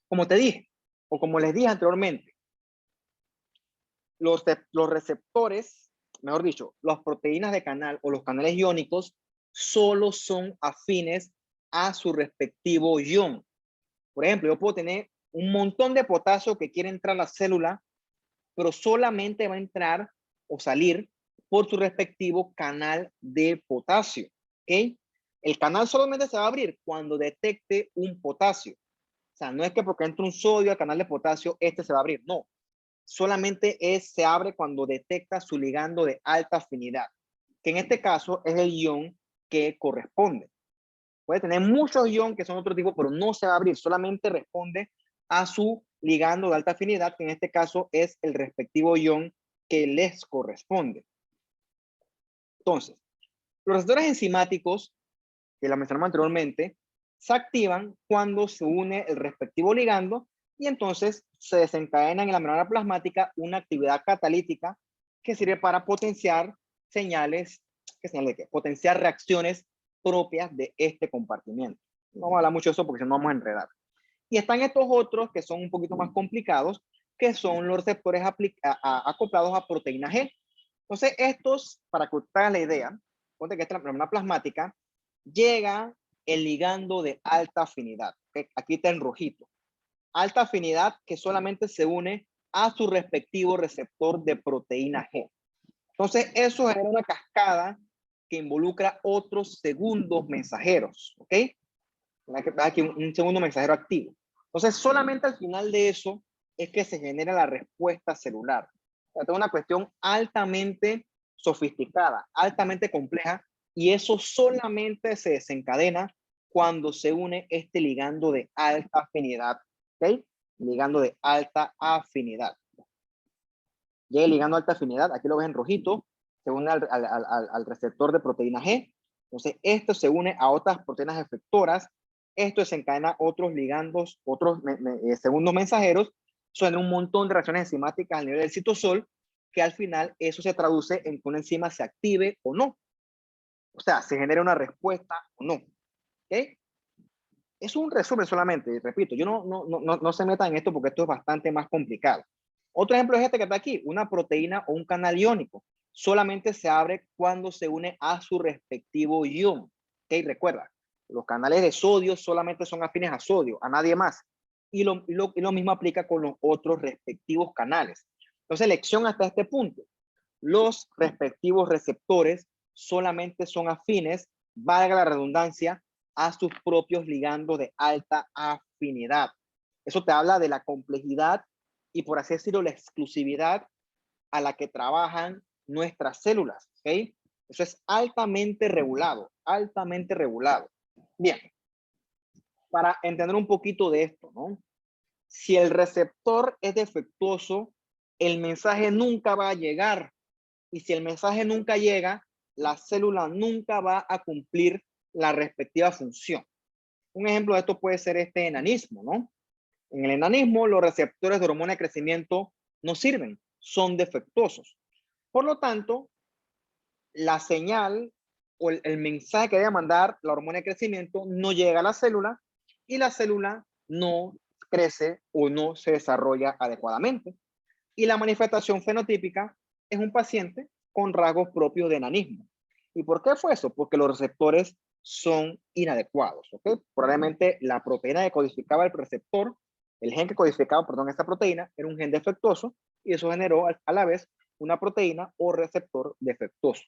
Como te dije, o como les dije anteriormente, los receptores, mejor dicho, las proteínas de canal o los canales iónicos solo son afines a su respectivo ion. Por ejemplo, yo puedo tener un montón de potasio que quiere entrar a la célula, pero solamente va a entrar o salir por su respectivo canal de potasio, ¿ok? El canal solamente se va a abrir cuando detecte un potasio. O sea, no es que porque entra un sodio al canal de potasio, este se va a abrir, no. Solamente se abre cuando detecta su ligando de alta afinidad, que en este caso es el ion que corresponde. Puede tener muchos iones que son otro tipo, pero no se va a abrir, solamente responde a su ligando de alta afinidad, que en este caso es el respectivo ion que les corresponde. Entonces, los receptores enzimáticos, que la mencionamos anteriormente, se activan cuando se une el respectivo ligando y entonces se desencadena en la membrana plasmática una actividad catalítica que sirve para potenciar señales, potenciar reacciones propias de este compartimiento. No vamos a hablar mucho de eso porque si no vamos a enredar. Y están estos otros que son un poquito más complicados, que son los receptores acoplados a proteína G. Entonces, estos, para que usted haga la idea, ponte que esta es la membrana plasmática, llega el ligando de alta afinidad. ¿Okay? Aquí está en rojito. Alta afinidad que solamente se une a su respectivo receptor de proteína G. Entonces, eso genera una cascada que involucra otros segundos mensajeros. ¿Ok? Aquí un segundo mensajero activo. Entonces, solamente al final de eso es que se genera la respuesta celular. O sea, es una cuestión altamente sofisticada, altamente compleja, y eso solamente se desencadena cuando se une este ligando de alta afinidad. ¿Ok? Ligando de alta afinidad. Llega el ligando de alta afinidad, aquí lo ves en rojito, se une al receptor de proteína G. Entonces, esto se une a otras proteínas efectoras. Esto desencadena otros ligandos, otros segundos mensajeros. Suena un montón de reacciones enzimáticas al nivel del citosol, que al final eso se traduce en que una enzima se active o no. O sea, se genera una respuesta o no. ¿Ok? Es un resumen solamente, repito, yo no se metan en esto porque esto es bastante más complicado. Otro ejemplo es este que está aquí, una proteína o un canal iónico. Solamente se abre cuando se une a su respectivo ion. ¿Ok? Recuerda, los canales de sodio solamente son afines a sodio, a nadie más. Y lo mismo aplica con los otros respectivos canales. Entonces, lección hasta este punto. Los respectivos receptores solamente son afines, valga la redundancia, a sus propios ligandos de alta afinidad. Eso te habla de la complejidad y, por así decirlo, la exclusividad a la que trabajan nuestras células. ¿Okay? Eso es altamente regulado, altamente regulado. Bien, para entender un poquito de esto, ¿no? Si el receptor es defectuoso, el mensaje nunca va a llegar. Y si el mensaje nunca llega, la célula nunca va a cumplir la respectiva función. Un ejemplo de esto puede ser este enanismo, ¿no? En el enanismo, los receptores de hormona de crecimiento no sirven, son defectuosos. Por lo tanto, la señal o el mensaje que debe mandar la hormona de crecimiento no llega a la célula y la célula no crece o no se desarrolla adecuadamente. Y la manifestación fenotípica es un paciente con rasgos propios de enanismo. ¿Y por qué fue eso? Porque los receptores son inadecuados. ¿Okay? Probablemente la proteína que codificaba el receptor, el gen que codificaba, perdón, esta proteína, era un gen defectuoso y eso generó a la vez una proteína o receptor defectuoso.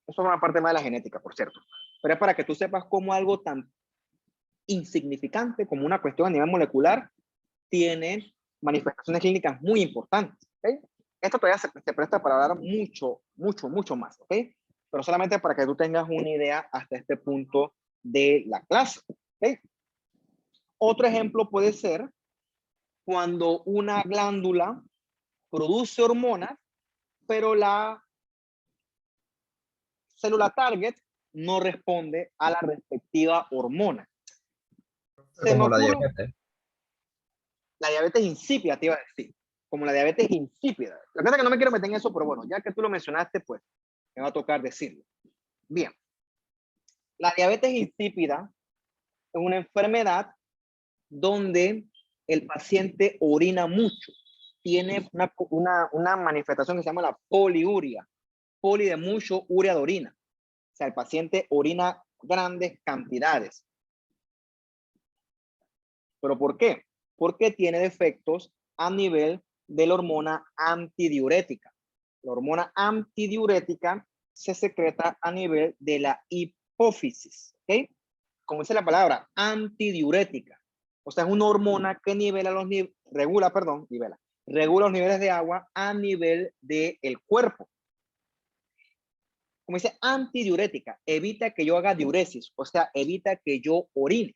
Eso es una parte más de la genética, por cierto. Pero es para que tú sepas cómo algo tan insignificante como una cuestión a nivel molecular tiene manifestaciones clínicas muy importantes. ¿Okay? Esto todavía se presta para hablar mucho más. ¿Okay? Pero solamente para que tú tengas una idea hasta este punto de la clase. ¿Okay? Otro ejemplo puede ser cuando una glándula produce hormonas, pero la célula target no responde a la respectiva hormona. Se me Como la ocurre diabetes. la diabetes insípida, te iba a decir. Como la diabetes insípida. La verdad es que no me quiero meter en eso, pero bueno, ya que tú lo mencionaste, pues me va a tocar decirlo. Bien. La diabetes insípida es una enfermedad donde el paciente orina mucho. Tiene una manifestación que se llama la poliuria. Poli de mucho, urea de orina. O sea, el paciente orina grandes cantidades. ¿Pero por qué? Porque tiene defectos a nivel de la hormona antidiurética. La hormona antidiurética se secreta a nivel de la hipófisis. ¿Ok? Como dice la palabra, antidiurética. O sea, es una hormona que regula los niveles de agua a nivel del cuerpo. Como dice, antidiurética, evita que yo haga diuresis, o sea, evita que yo orine.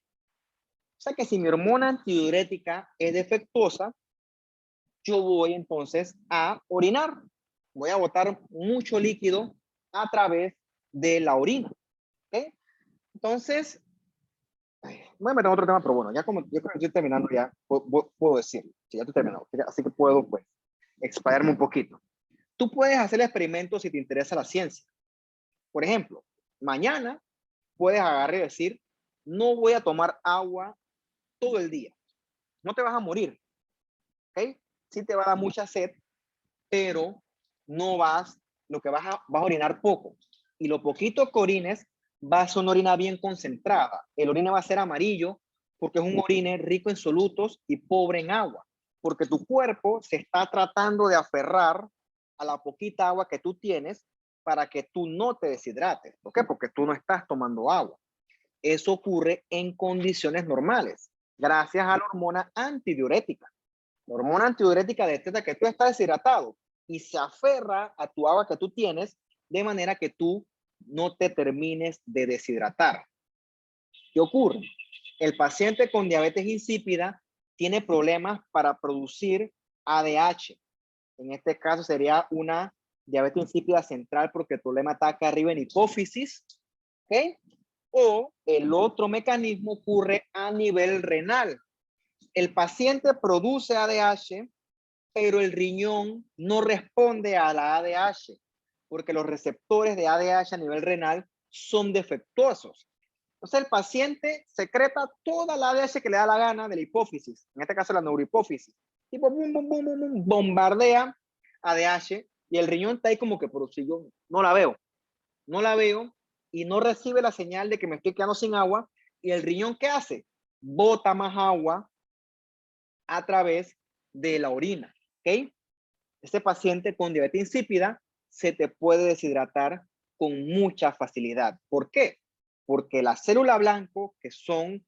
O sea que si mi hormona antidiurética es defectuosa, yo voy entonces a orinar. Voy a botar mucho líquido a través de la orina. ¿Okay? Entonces, voy a meter otro tema, pero bueno, ya como yo creo que estoy terminando ya, puedo decirlo. Sí, ya estoy terminando. Así que puedo, pues, explayarme un poquito. Tú puedes hacer el experimento si te interesa la ciencia. Por ejemplo, mañana puedes agarrar y decir, no voy a tomar agua todo el día. No te vas a morir. ¿Ok? Sí te va a dar mucha sed, pero no vas lo que vas a orinar poco. Y lo poquito que orines va a ser una orina bien concentrada. El orine va a ser amarillo porque es un orine rico en solutos y pobre en agua. Porque tu cuerpo se está tratando de aferrar a la poquita agua que tú tienes para que tú no te deshidrates. ¿Por qué? Porque tú no estás tomando agua. Eso ocurre en condiciones normales, gracias a la hormona antidiurética. La hormona antidiurética detecta que tú estás deshidratado y se aferra a tu agua que tú tienes de manera que tú no te termines de deshidratar. ¿Qué ocurre? El paciente con diabetes insípida tiene problemas para producir ADH. En este caso sería una diabetes insípida central porque el problema ataca arriba en hipófisis. ¿Ok? O el otro mecanismo ocurre a nivel renal. El paciente produce ADH, pero el riñón no responde a la ADH porque los receptores de ADH a nivel renal son defectuosos. Entonces el paciente secreta toda la ADH que le da la gana de la hipófisis, en este caso la neurohipófisis. Tipo, boom, boom, boom, boom, boom, bombardea ADH y el riñón está ahí como que, pero si yo no la veo y no recibe la señal de que me estoy quedando sin agua, y el riñón, ¿qué hace? Bota más agua a través de la orina, ¿ok? Este paciente con diabetes insípida se te puede deshidratar con mucha facilidad. ¿Por qué? Porque la célula blanco, que son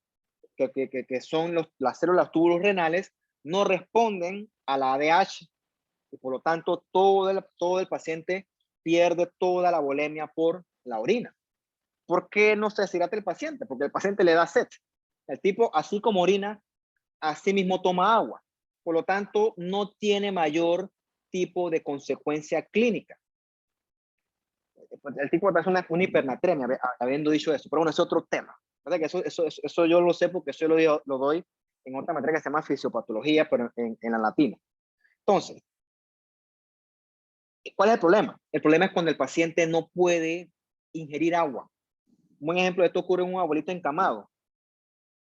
las células túbulos renales, no responden a la ADH y por lo tanto todo el paciente pierde toda la volemia por la orina. ¿Por qué no se deshidrata el paciente? Porque el paciente le da sed. El tipo, así como orina, así mismo toma agua. Por lo tanto, no tiene mayor tipo de consecuencia clínica. El tipo es una hipernatremia, habiendo dicho eso. Pero bueno, es otro tema. ¿Verdad? Que eso yo lo sé porque eso lo doy en otra materia que se llama fisiopatología, pero en la latina. Entonces, ¿cuál es el problema? El problema es cuando el paciente no puede ingerir agua. Un buen ejemplo de esto ocurre en un abuelito encamado.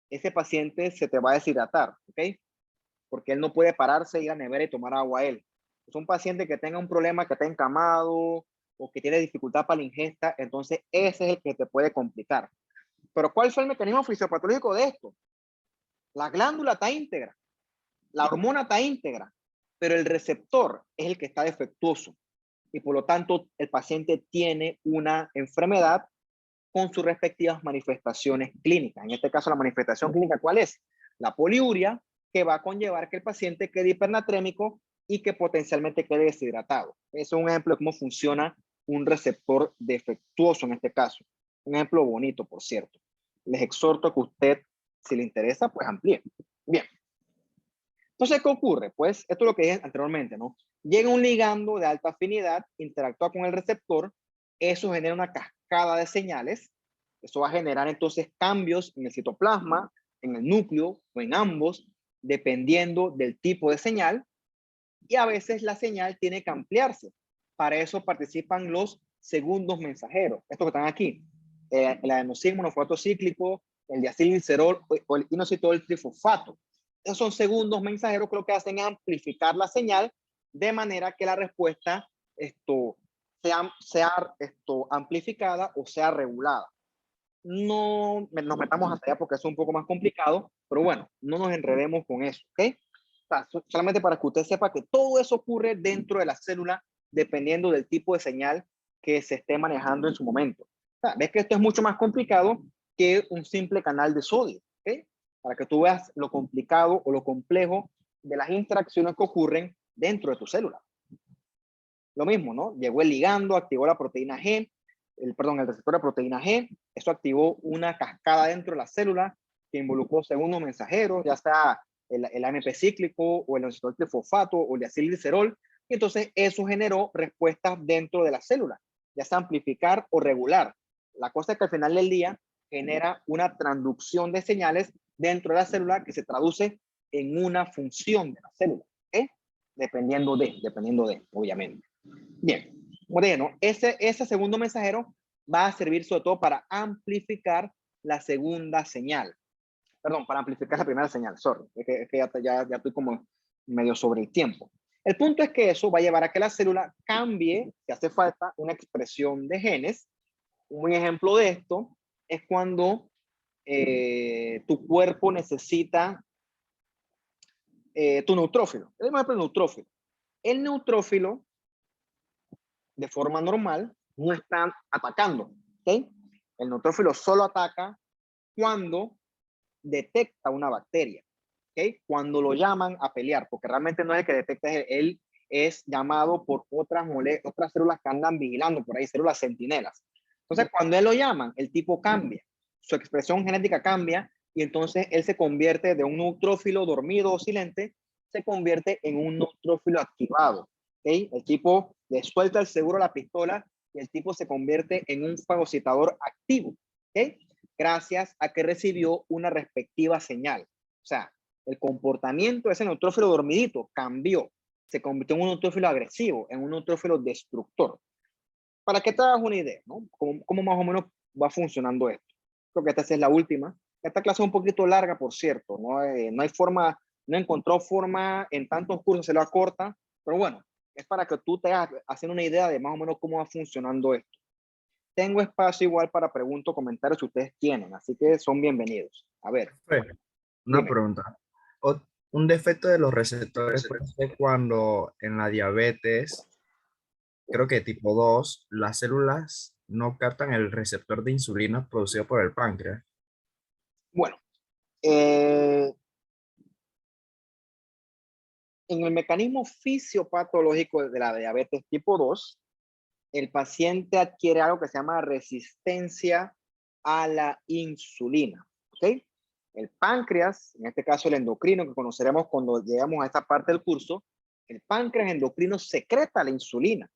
Ese paciente se te va a deshidratar, ¿ok? Porque él no puede pararse, ir a la nevera y tomar agua a él. Es un paciente que tenga un problema, que está encamado o que tiene dificultad para la ingesta, entonces ese es el que te puede complicar. Pero ¿cuál fue el mecanismo fisiopatológico de esto? La glándula está íntegra, la hormona está íntegra, pero el receptor es el que está defectuoso y por lo tanto el paciente tiene una enfermedad con sus respectivas manifestaciones clínicas. En este caso, la manifestación clínica, ¿cuál es? La poliuria, que va a conllevar que el paciente quede hipernatrémico y que potencialmente quede deshidratado. Eso es un ejemplo de cómo funciona un receptor defectuoso en este caso. Un ejemplo bonito, por cierto. Les exhorto a que usted, si le interesa, pues amplíe. Bien. Entonces, ¿qué ocurre? Pues esto es lo que dije anteriormente, ¿no? Llega un ligando de alta afinidad, interactúa con el receptor, eso genera una cascada de señales, eso va a generar entonces cambios en el citoplasma, en el núcleo o en ambos, dependiendo del tipo de señal, y a veces la señal tiene que ampliarse. Para eso participan los segundos mensajeros, estos que están aquí, el adenosín monofosfato cíclico, el diacilglicerol o el inositol trifosfato. Esos son segundos mensajeros que lo que hacen es amplificar la señal de manera que la respuesta sea amplificada o sea regulada. No nos metamos hasta allá porque es un poco más complicado, pero bueno, no nos enredemos con eso, ¿ok? O sea, solamente para que usted sepa que todo eso ocurre dentro de la célula dependiendo del tipo de señal que se esté manejando en su momento. O sea, ves que esto es mucho más complicado que un simple canal de sodio, ¿ok? Para que tú veas lo complicado o lo complejo de las interacciones que ocurren dentro de tu célula. Lo mismo, ¿no? Llegó el ligando, activó la proteína G, el receptor de proteína G, eso activó una cascada dentro de la célula que involucró segundos mensajeros, ya sea el AMP cíclico o el inositol trifosfato o el diacilglicerol, y entonces eso generó respuestas dentro de la célula, ya sea amplificar o regular. La cosa es que al final del día genera una transducción de señales dentro de la célula que se traduce en una función de la célula, ¿eh? Dependiendo de, obviamente. Bien, bueno, ese segundo mensajero va a servir sobre todo para amplificar la segunda señal. Perdón, para amplificar la primera señal, sorry. Es que ya estoy como medio sobre el tiempo. El punto es que eso va a llevar a que la célula cambie, si hace falta, una expresión de genes. Un buen ejemplo de esto es cuando tu cuerpo necesita tu neutrófilo. El ejemplo neutrófilo. El neutrófilo, de forma normal, no está atacando. ¿Okay? El neutrófilo solo ataca cuando detecta una bacteria. ¿Okay? Cuando lo llaman a pelear, porque realmente no es el que detecta, él es llamado por otras células que andan vigilando por ahí, células centinelas. Entonces, cuando él lo llaman, el tipo cambia, su expresión genética cambia y entonces él se convierte de un neutrófilo dormido o silente, se convierte en un neutrófilo activado. ¿Okay? El tipo le suelta el seguro a la pistola y el tipo se convierte en un fagocitador activo. ¿Okay? Gracias a que recibió una respectiva señal. O sea, el comportamiento de ese neutrófilo dormidito cambió, se convirtió en un neutrófilo agresivo, en un neutrófilo destructor. Para que te hagas una idea, ¿no? ¿Cómo más o menos va funcionando esto? Creo que esta es la última. Esta clase es un poquito larga, por cierto, no hay forma, no encontró forma en tantos cursos, se lo acorta, pero bueno, es para que tú te hagas haciendo una idea de más o menos cómo va funcionando esto. Tengo espacio igual para preguntas o comentarios si ustedes tienen, así que son bienvenidos. A ver, Una dime. pregunta. Un defecto de los receptores puede ser cuando en la diabetes, creo que tipo 2 las células no captan el receptor de insulina producido por el páncreas. Bueno, en el mecanismo fisiopatológico de la diabetes tipo 2, el paciente adquiere algo que se llama resistencia a la insulina. ¿Ok? El páncreas, en este caso el endocrino, que conoceremos cuando llegamos a esta parte del curso, el páncreas endocrino secreta la insulina,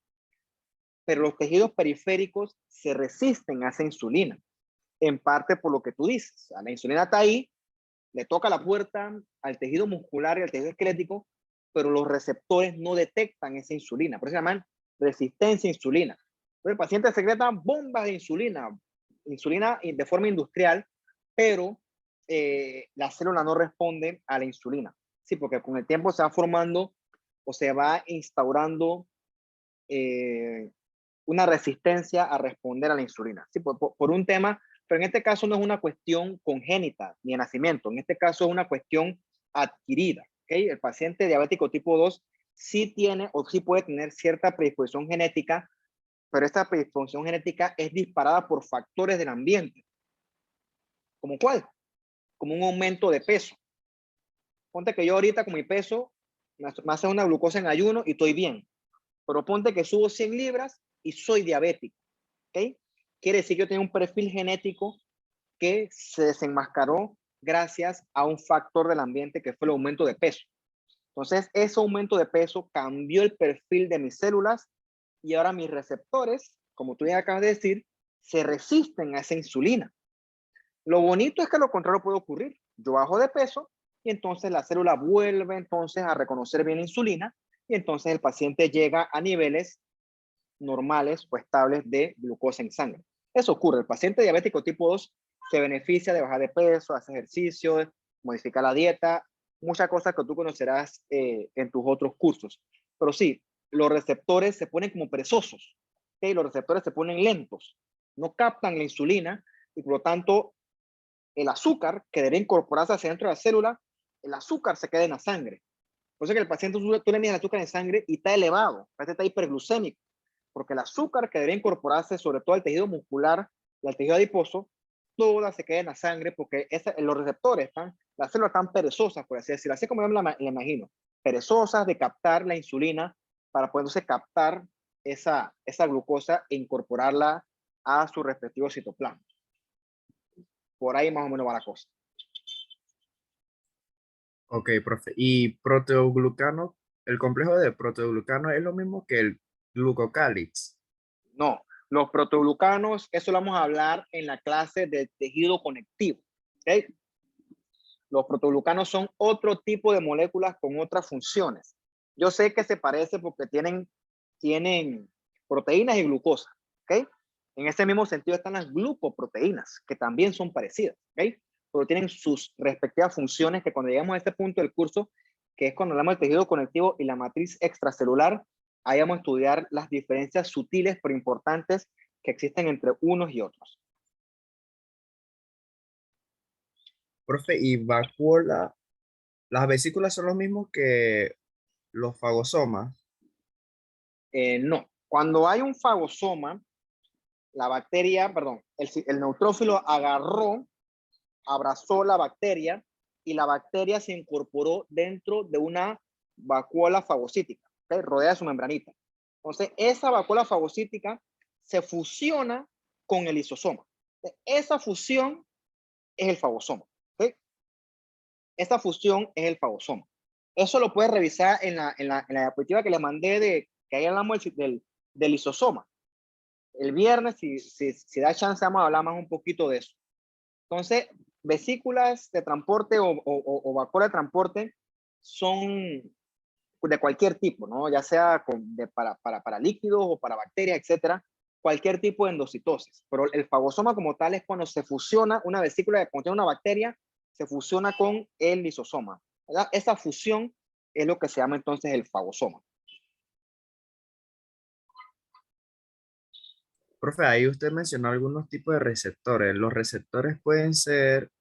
pero los tejidos periféricos se resisten a esa insulina, en parte por lo que tú dices. La insulina está ahí, le toca la puerta al tejido muscular y al tejido esquelético, pero los receptores no detectan esa insulina. Por eso se llaman resistencia a insulina. Entonces, el paciente secreta bombas de insulina de forma industrial, pero la célula no responde a la insulina. Sí, porque con el tiempo se va formando o se va instaurando una resistencia a responder a la insulina. Sí, por un tema, pero en este caso no es una cuestión congénita ni de nacimiento, en este caso es una cuestión adquirida. ¿Okay? El paciente diabético tipo 2 sí tiene o sí puede tener cierta predisposición genética, pero esta predisposición genética es disparada por factores del ambiente. ¿Como cuál? Como un aumento de peso. Ponte que yo ahorita con mi peso me hace una glucosa en ayuno y estoy bien, pero ponte que subo 100 libras y soy diabético. ¿Okay? Quiere decir que yo tengo un perfil genético que se desenmascaró gracias a un factor del ambiente que fue el aumento de peso. Entonces, ese aumento de peso cambió el perfil de mis células y ahora mis receptores, como tú ya acabas de decir, se resisten a esa insulina. Lo bonito es que lo contrario puede ocurrir. Yo bajo de peso y entonces la célula vuelve entonces a reconocer bien la insulina y entonces el paciente llega a niveles normales o estables de glucosa en sangre. Eso ocurre. El paciente diabético tipo 2 se beneficia de bajar de peso, hacer ejercicio, modificar la dieta, muchas cosas que tú conocerás en tus otros cursos. Pero sí, los receptores se ponen como perezosos. ¿Okay? Los receptores se ponen lentos, no captan la insulina y por lo tanto el azúcar que debe incorporarse hacia dentro de la célula, el azúcar se queda en la sangre. Por eso que el paciente, tú le mides el azúcar en sangre y está elevado, el paciente está hiperglucémico porque el azúcar que debería incorporarse sobre todo al tejido muscular y al tejido adiposo, toda se queda en la sangre porque los receptores las células están perezosas, por así decirlo, así como yo me la imagino, perezosas de captar la insulina para poderse captar esa glucosa e incorporarla a su respectivo citoplasma. Por ahí más o menos va la cosa. Ok, profe. ¿Y proteoglucano? ¿El complejo de proteoglucano es lo mismo que el glucocálix? No, los proteoglucanos, eso lo vamos a hablar en la clase de tejido conectivo. ¿Okay? Los proteoglucanos son otro tipo de moléculas con otras funciones. Yo sé que se parece porque tienen proteínas y glucosa. ¿Okay? En ese mismo sentido están las glucoproteínas, que también son parecidas. ¿Okay? Pero tienen sus respectivas funciones que cuando llegamos a este punto del curso que es cuando hablamos del tejido conectivo y la matriz extracelular, ahí vamos a estudiar las diferencias sutiles pero importantes que existen entre unos y otros. Profe, y vacuola, las vesículas son los mismos que los fagosomas. No, cuando hay un fagosoma, la bacteria, perdón, el neutrófilo agarró, abrazó la bacteria y la bacteria se incorporó dentro de una vacuola fagocítica, ¿okay? Rodea su membranita. Entonces, esa vacuola fagocítica se fusiona con el lisosoma. Esa fusión es el fagosoma. ¿Okay? Esa fusión es el fagosoma. Eso lo puedes revisar en la diapositiva que les mandé de que ahí hablamos del lisosoma. El viernes, si da chance, vamos a hablar más un poquito de eso. Entonces, vesículas de transporte o vacuola de transporte son de cualquier tipo, ¿no? Ya sea para líquidos o para bacterias, etcétera. Cualquier tipo de endocitosis. Pero el fagosoma como tal es cuando se fusiona una vesícula que contiene una bacteria, se fusiona con el lisosoma, ¿verdad? Esa fusión es lo que se llama entonces el fagosoma. Profe, ahí usted mencionó algunos tipos de receptores. Los receptores pueden ser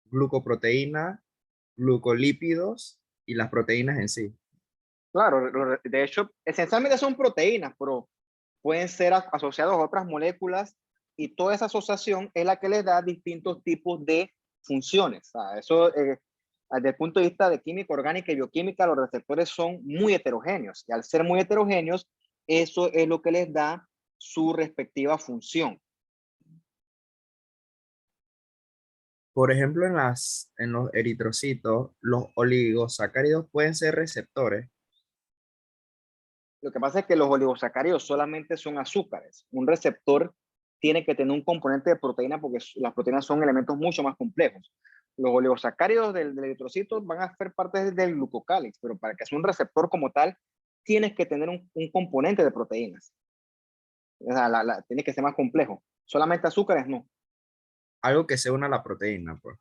glucoproteína, glucolípidos y las proteínas en sí. Claro, de hecho, esencialmente son proteínas, pero pueden ser asociados a otras moléculas y toda esa asociación es la que les da distintos tipos de funciones. O sea, eso, desde el punto de vista de química orgánica y bioquímica, los receptores son muy heterogéneos y al ser muy heterogéneos, eso es lo que les da su respectiva función. Por ejemplo, en los eritrocitos, los oligosacáridos pueden ser receptores. Lo que pasa es que los oligosacáridos solamente son azúcares. Un receptor tiene que tener un componente de proteína porque las proteínas son elementos mucho más complejos. Los oligosacáridos del eritrocito van a ser parte del glucocálix, pero para que sea un receptor como tal, tienes que tener un componente de proteínas. O sea, tiene que ser más complejo. Solamente azúcares no. Algo que se una a la proteína, pues.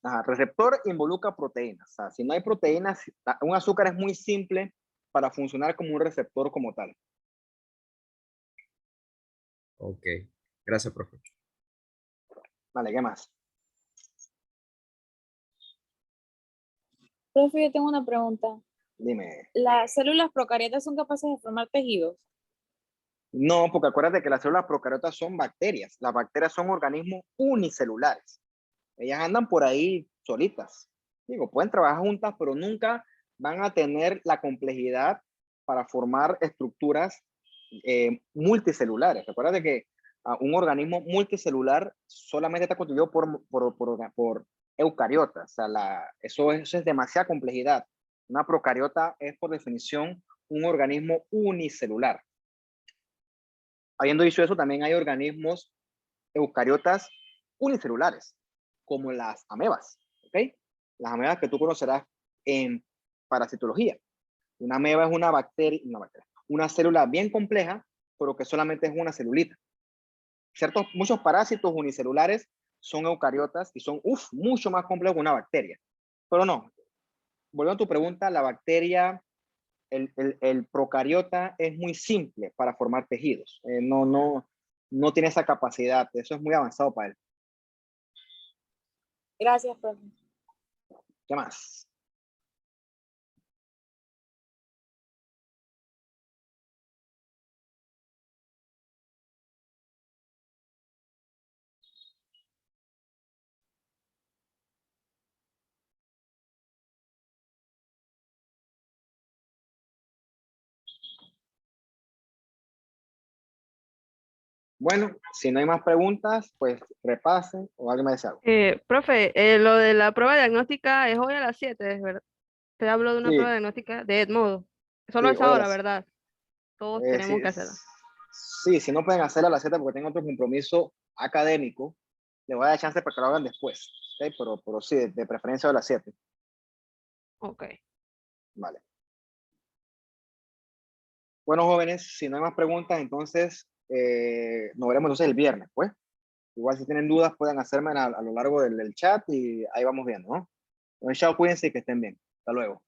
Ajá, receptor involucra proteínas. O sea, si no hay proteínas, un azúcar es muy simple para funcionar como un receptor como tal. Ok. Gracias, profe. Vale, ¿qué más? Profe, yo tengo una pregunta. Dime. ¿Las células procariotas son capaces de formar tejidos? No, porque acuérdate que las células procariotas son bacterias. Las bacterias son organismos unicelulares. Ellas andan por ahí solitas. Digo, pueden trabajar juntas, pero nunca van a tener la complejidad para formar estructuras multicelulares. Acuérdate que un organismo multicelular solamente está constituido por eucariotas. O sea, eso es demasiada complejidad. Una procariota es por definición un organismo unicelular. Habiendo dicho eso, también hay organismos eucariotas unicelulares, como las amebas, ¿ok? Las amebas que tú conocerás en parasitología. Una ameba es una célula bien compleja, pero que solamente es una celulita. Muchos parásitos unicelulares son eucariotas y son mucho más complejos que una bacteria. Pero no, volviendo a tu pregunta, la bacteria, el procariota es muy simple para formar tejidos. No tiene esa capacidad. Eso es muy avanzado para él. Gracias, profe. ¿Qué más? Bueno, si no hay más preguntas, pues repasen o alguien me dice algo. Profe, lo de la prueba diagnóstica es hoy a las 7, ¿verdad? Te hablo de una prueba Sí, diagnóstica de Edmodo. Solo sí, es hoy a ahora, las, ¿verdad? Todos tenemos sí, que hacerla. sí, si no pueden hacerla a las 7 porque tengo otro compromiso académico, les voy a dar chance para que lo hagan después, ¿okay? Pero sí, de preferencia a las 7. Ok. Vale. Bueno, jóvenes, si no hay más preguntas, entonces nos veremos entonces el viernes, pues. Igual si tienen dudas pueden hacerme a lo largo del chat y ahí vamos viendo, ¿no? Chao, cuídense y que estén bien. Hasta luego.